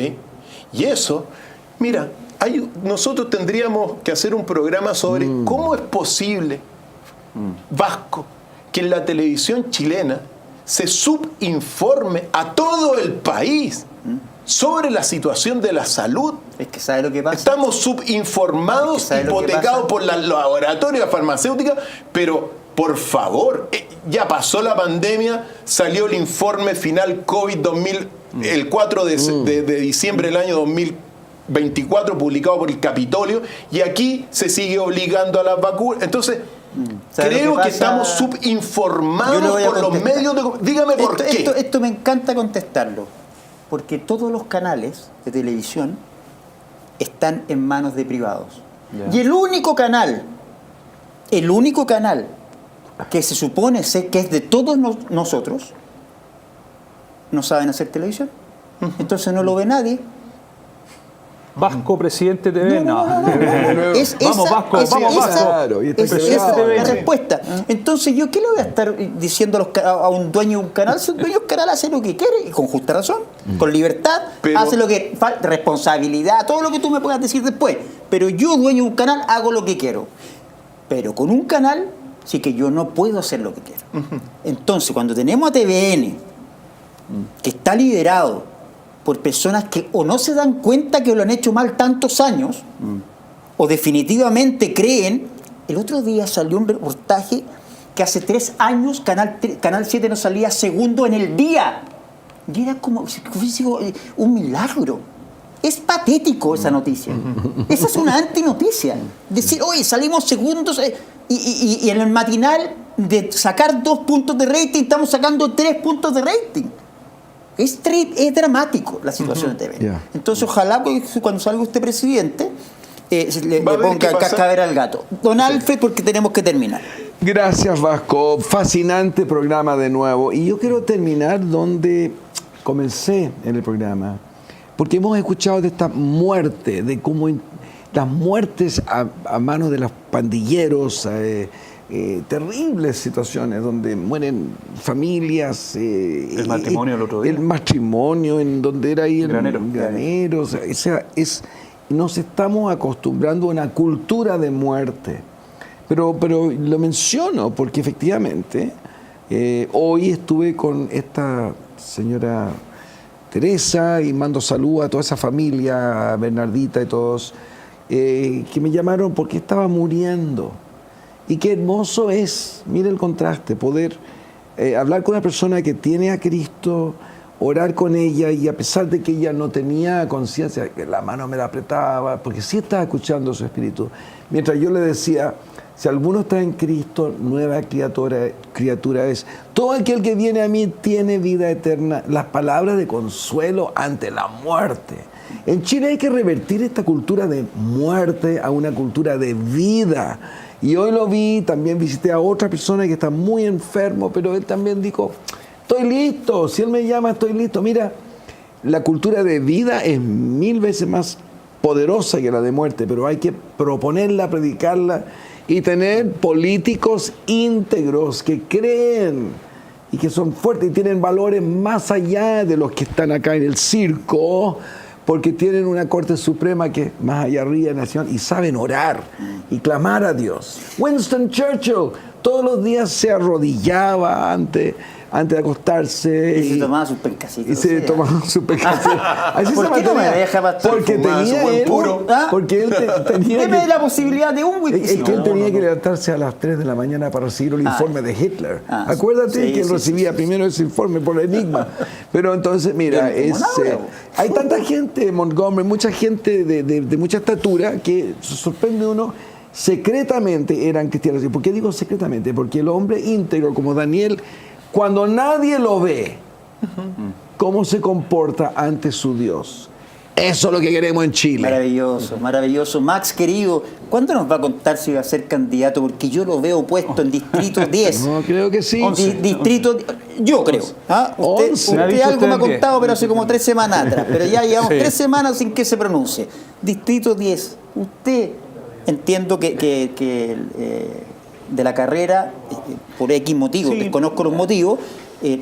Y eso, mira, nosotros tendríamos que hacer un programa sobre cómo es posible, Vasco, que en la televisión chilena se subinforme a todo el país sobre la situación de la salud. Es que ¿sabe lo que pasa? Estamos subinformados, hipotecados por los laboratorios farmacéuticas, pero por favor, ya pasó la pandemia, salió el informe final COVID el 4 de diciembre del año 2024, publicado por el Capitolio, y aquí se sigue obligando a las vacunas. Entonces, creo que estamos subinformados por los medios de... Dígame por qué. Esto me encanta contestarlo, porque todos los canales de televisión están en manos de privados. Y el único canal que se supone que es de todos nosotros, no saben hacer televisión. Entonces no lo ve nadie. Vasco, presidente TV. Vamos, Vasco, Claro, y esa es la respuesta. Entonces, ¿yo qué le voy a estar diciendo a un dueño de un canal? Si un dueño de un canal hace lo que quiere, y con justa razón, con libertad, hace lo que falta, responsabilidad, todo lo que tú me puedas decir después. Pero yo, dueño de un canal, hago lo que quiero. Pero con un canal, sí que yo no puedo hacer lo que quiero. Entonces, cuando tenemos a TVN, que está liderado por personas que o no se dan cuenta que lo han hecho mal tantos años, o definitivamente creen. El otro día salió un reportaje que hace 3 años Canal 7 no salía segundo en el día. Y era como un milagro. Es patético esa noticia. Esa es una antinoticia. Decir, oye, salimos segundos y en el matinal de sacar 2 puntos de rating estamos sacando 3 puntos de rating. Es dramático la situación de TV. Entonces, ojalá cuando salga usted presidente le ponga cascabel al gato. Don Alfred, porque tenemos que terminar. Gracias, Vasco. Fascinante programa de nuevo. Y yo quiero terminar donde comencé en el programa. Porque hemos escuchado de esta muerte, de cómo las muertes a manos de los pandilleros, terribles situaciones donde mueren familias. El matrimonio el otro día. El matrimonio, en donde era ahí el granero. O sea, nos estamos acostumbrando a una cultura de muerte. Pero lo menciono porque efectivamente hoy estuve con esta señora Teresa y mando salud a toda esa familia, a Bernardita y todos, que me llamaron porque estaba muriendo. Y qué hermoso es, mire el contraste, poder hablar con una persona que tiene a Cristo, orar con ella, y a pesar de que ella no tenía conciencia, que la mano me la apretaba, porque sí estaba escuchando su espíritu, mientras yo le decía, si alguno está en Cristo, nueva criatura es. Todo aquel que viene a mí tiene vida eterna. Las palabras de consuelo ante la muerte. En Chile hay que revertir esta cultura de muerte a una cultura de vida. Y hoy lo vi, también visité a otra persona que está muy enfermo, pero él también dijo, estoy listo, si él me llama, estoy listo. Mira, la cultura de vida es 1000 veces más poderosa que la de muerte, pero hay que proponerla, predicarla y tener políticos íntegros que creen y que son fuertes y tienen valores más allá de los que están acá en el circo, porque tienen una Corte Suprema que es más allá arriba de la nación y saben orar y clamar a Dios. Winston Churchill todos los días se arrodillaba ante antes de acostarse. Y se tomaba sus pescasitos. Y se tomaba su pescado. Así ¿Por se qué no me mantenía. deja, pastor? Porque Fumaba tenía su buen él, puro. porque él tenía Deme que, la posibilidad de un es whisky. que él tenía que levantarse a las 3 de la mañana para recibir el informe de Hitler. Acuérdate sí, que él sí, recibía sí. primero ese informe por Enigma. Pero entonces, mira, Yo no tengo nada. hay tanta gente en Montgomery, mucha gente de mucha estatura, que se sorprende uno. Secretamente eran cristianos. ¿Y por qué digo secretamente? Porque el hombre íntegro como Daniel, cuando nadie lo ve, cómo se comporta ante su Dios. Eso es lo que queremos en Chile. Maravilloso, maravilloso. Max, querido, ¿cuándo nos va a contar si va a ser candidato? Porque yo lo veo puesto en Distrito 10. No, creo que sí. Distrito, yo creo. ¿Ah? Usted, 11. Me ha usted dicho algo me ha usted 10. contado, pero hace como 3 semanas atrás. Pero ya llevamos Sí. 3 semanas sin que se pronuncie. Distrito 10. Usted, entiendo que de la carrera, por X motivos, Sí. desconozco los motivos,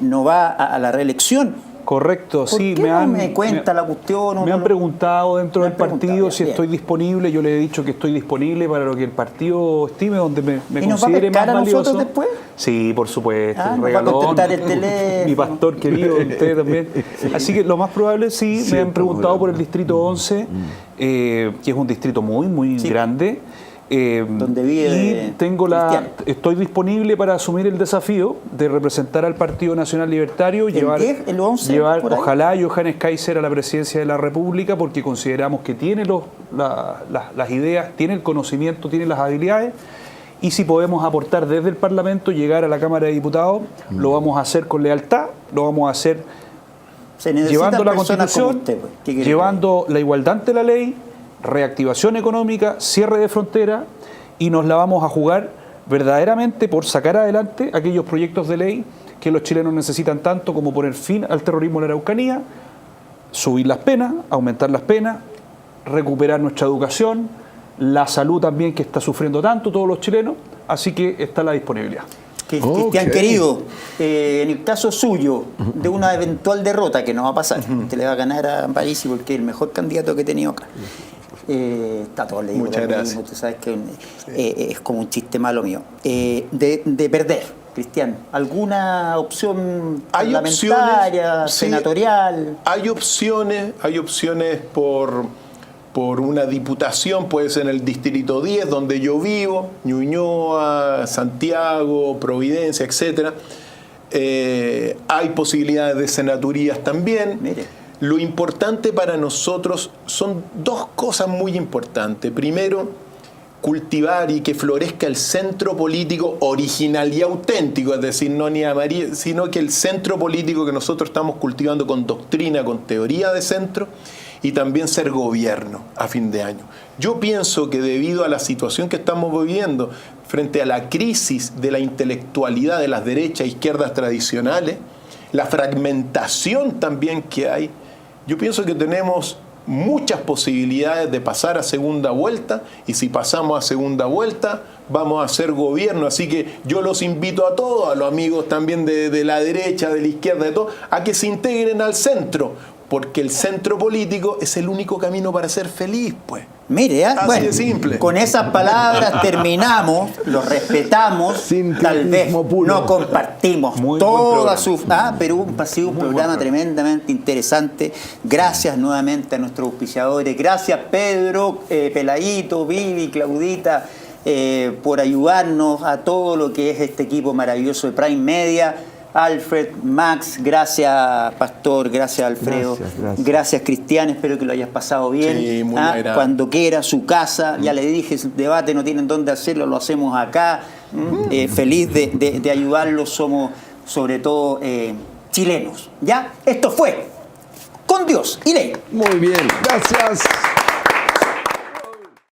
no va a la reelección. Correcto, ¿Por sí. qué no me cuenta la cuestión? Me han preguntado dentro Me del han preguntado, partido bien, si bien. estoy disponible. Yo le he dicho que estoy disponible para lo que el partido estime, donde me ¿Y nos va a considere más pescar a nosotros valioso. después? Sí, por supuesto. Ah, el nos va a regalón. contestar el teléfono. Mi pastor querido, usted también. Así que lo más probable, sí, me han preguntado por el distrito 11, que es un distrito muy, muy Sí. grande. Donde vive y Cristian. estoy disponible para asumir el desafío de representar al Partido Nacional Libertario, llevar, 10, el 11, llevar por ahí? ojalá a Johannes Kaiser a la presidencia de la República, porque consideramos que tiene las ideas, tiene el conocimiento, tiene las habilidades, y si podemos aportar desde el Parlamento, llegar a la Cámara de Diputados, lo vamos a hacer con lealtad, lo vamos a hacer Se necesitan llevando la personas como Constitución, usted, pues. ¿Qué quiere? llevando la igualdad ante la ley, reactivación económica, cierre de frontera, y nos la vamos a jugar verdaderamente por sacar adelante aquellos proyectos de ley que los chilenos necesitan tanto, como poner fin al terrorismo en la Araucanía, subir las penas, aumentar las penas, recuperar nuestra educación, la salud también que está sufriendo tanto todos los chilenos, así que está la disponibilidad. Cristian, Ok. querido, en el caso suyo, de una eventual derrota que no va a pasar, usted le va a ganar a Parisi porque es el mejor candidato que he tenido acá. Está todo leído. Muchas por ahí, gracias. usted sabe que es como un chiste malo mío. De perder, Cristian, ¿alguna opción Hay parlamentaria, opciones, sí. senatorial? Hay opciones por una diputación, puede ser en el Distrito 10, donde yo vivo, Ñuñoa, Santiago, Providencia, etc. Hay posibilidades de senaturías también. Mire. Lo importante para nosotros son 2 cosas muy importantes. Primero, cultivar y que florezca el centro político original y auténtico, es decir, no ni amarillo, sino que el centro político que nosotros estamos cultivando con doctrina, con teoría de centro, y también ser gobierno a fin de año. Yo pienso que debido a la situación que estamos viviendo, frente a la crisis de la intelectualidad de las derechas e izquierdas tradicionales, la fragmentación también que hay, yo pienso que tenemos muchas posibilidades de pasar a segunda vuelta, y si pasamos a segunda vuelta vamos a hacer gobierno. Así que yo los invito a todos, a los amigos también de la derecha, de la izquierda, de todo, a que se integren al centro, porque el centro político es el único camino para ser feliz, pues. Mire, Así de simple. Con esas palabras terminamos, los respetamos, tal vez Sincretismo puro. no compartimos Muy buen toda programa. su... pero ha sido un Muy buen programa programa. tremendamente interesante. Gracias nuevamente a nuestros auspiciadores. Gracias Pedro, Peladito, Vivi, Claudita, por ayudarnos a todo lo que es este equipo maravilloso de Prime Media. Alfred, Max, gracias Pastor, gracias Alfredo, Gracias. Cristian, espero que lo hayas pasado bien. Sí, muy agradable. Cuando quiera, su casa, ya le dije, el debate no tienen dónde hacerlo, lo hacemos acá. Feliz de ayudarlos, somos sobre todo chilenos. ¿Ya? Esto fue Con Dios y Ley. Muy bien, gracias.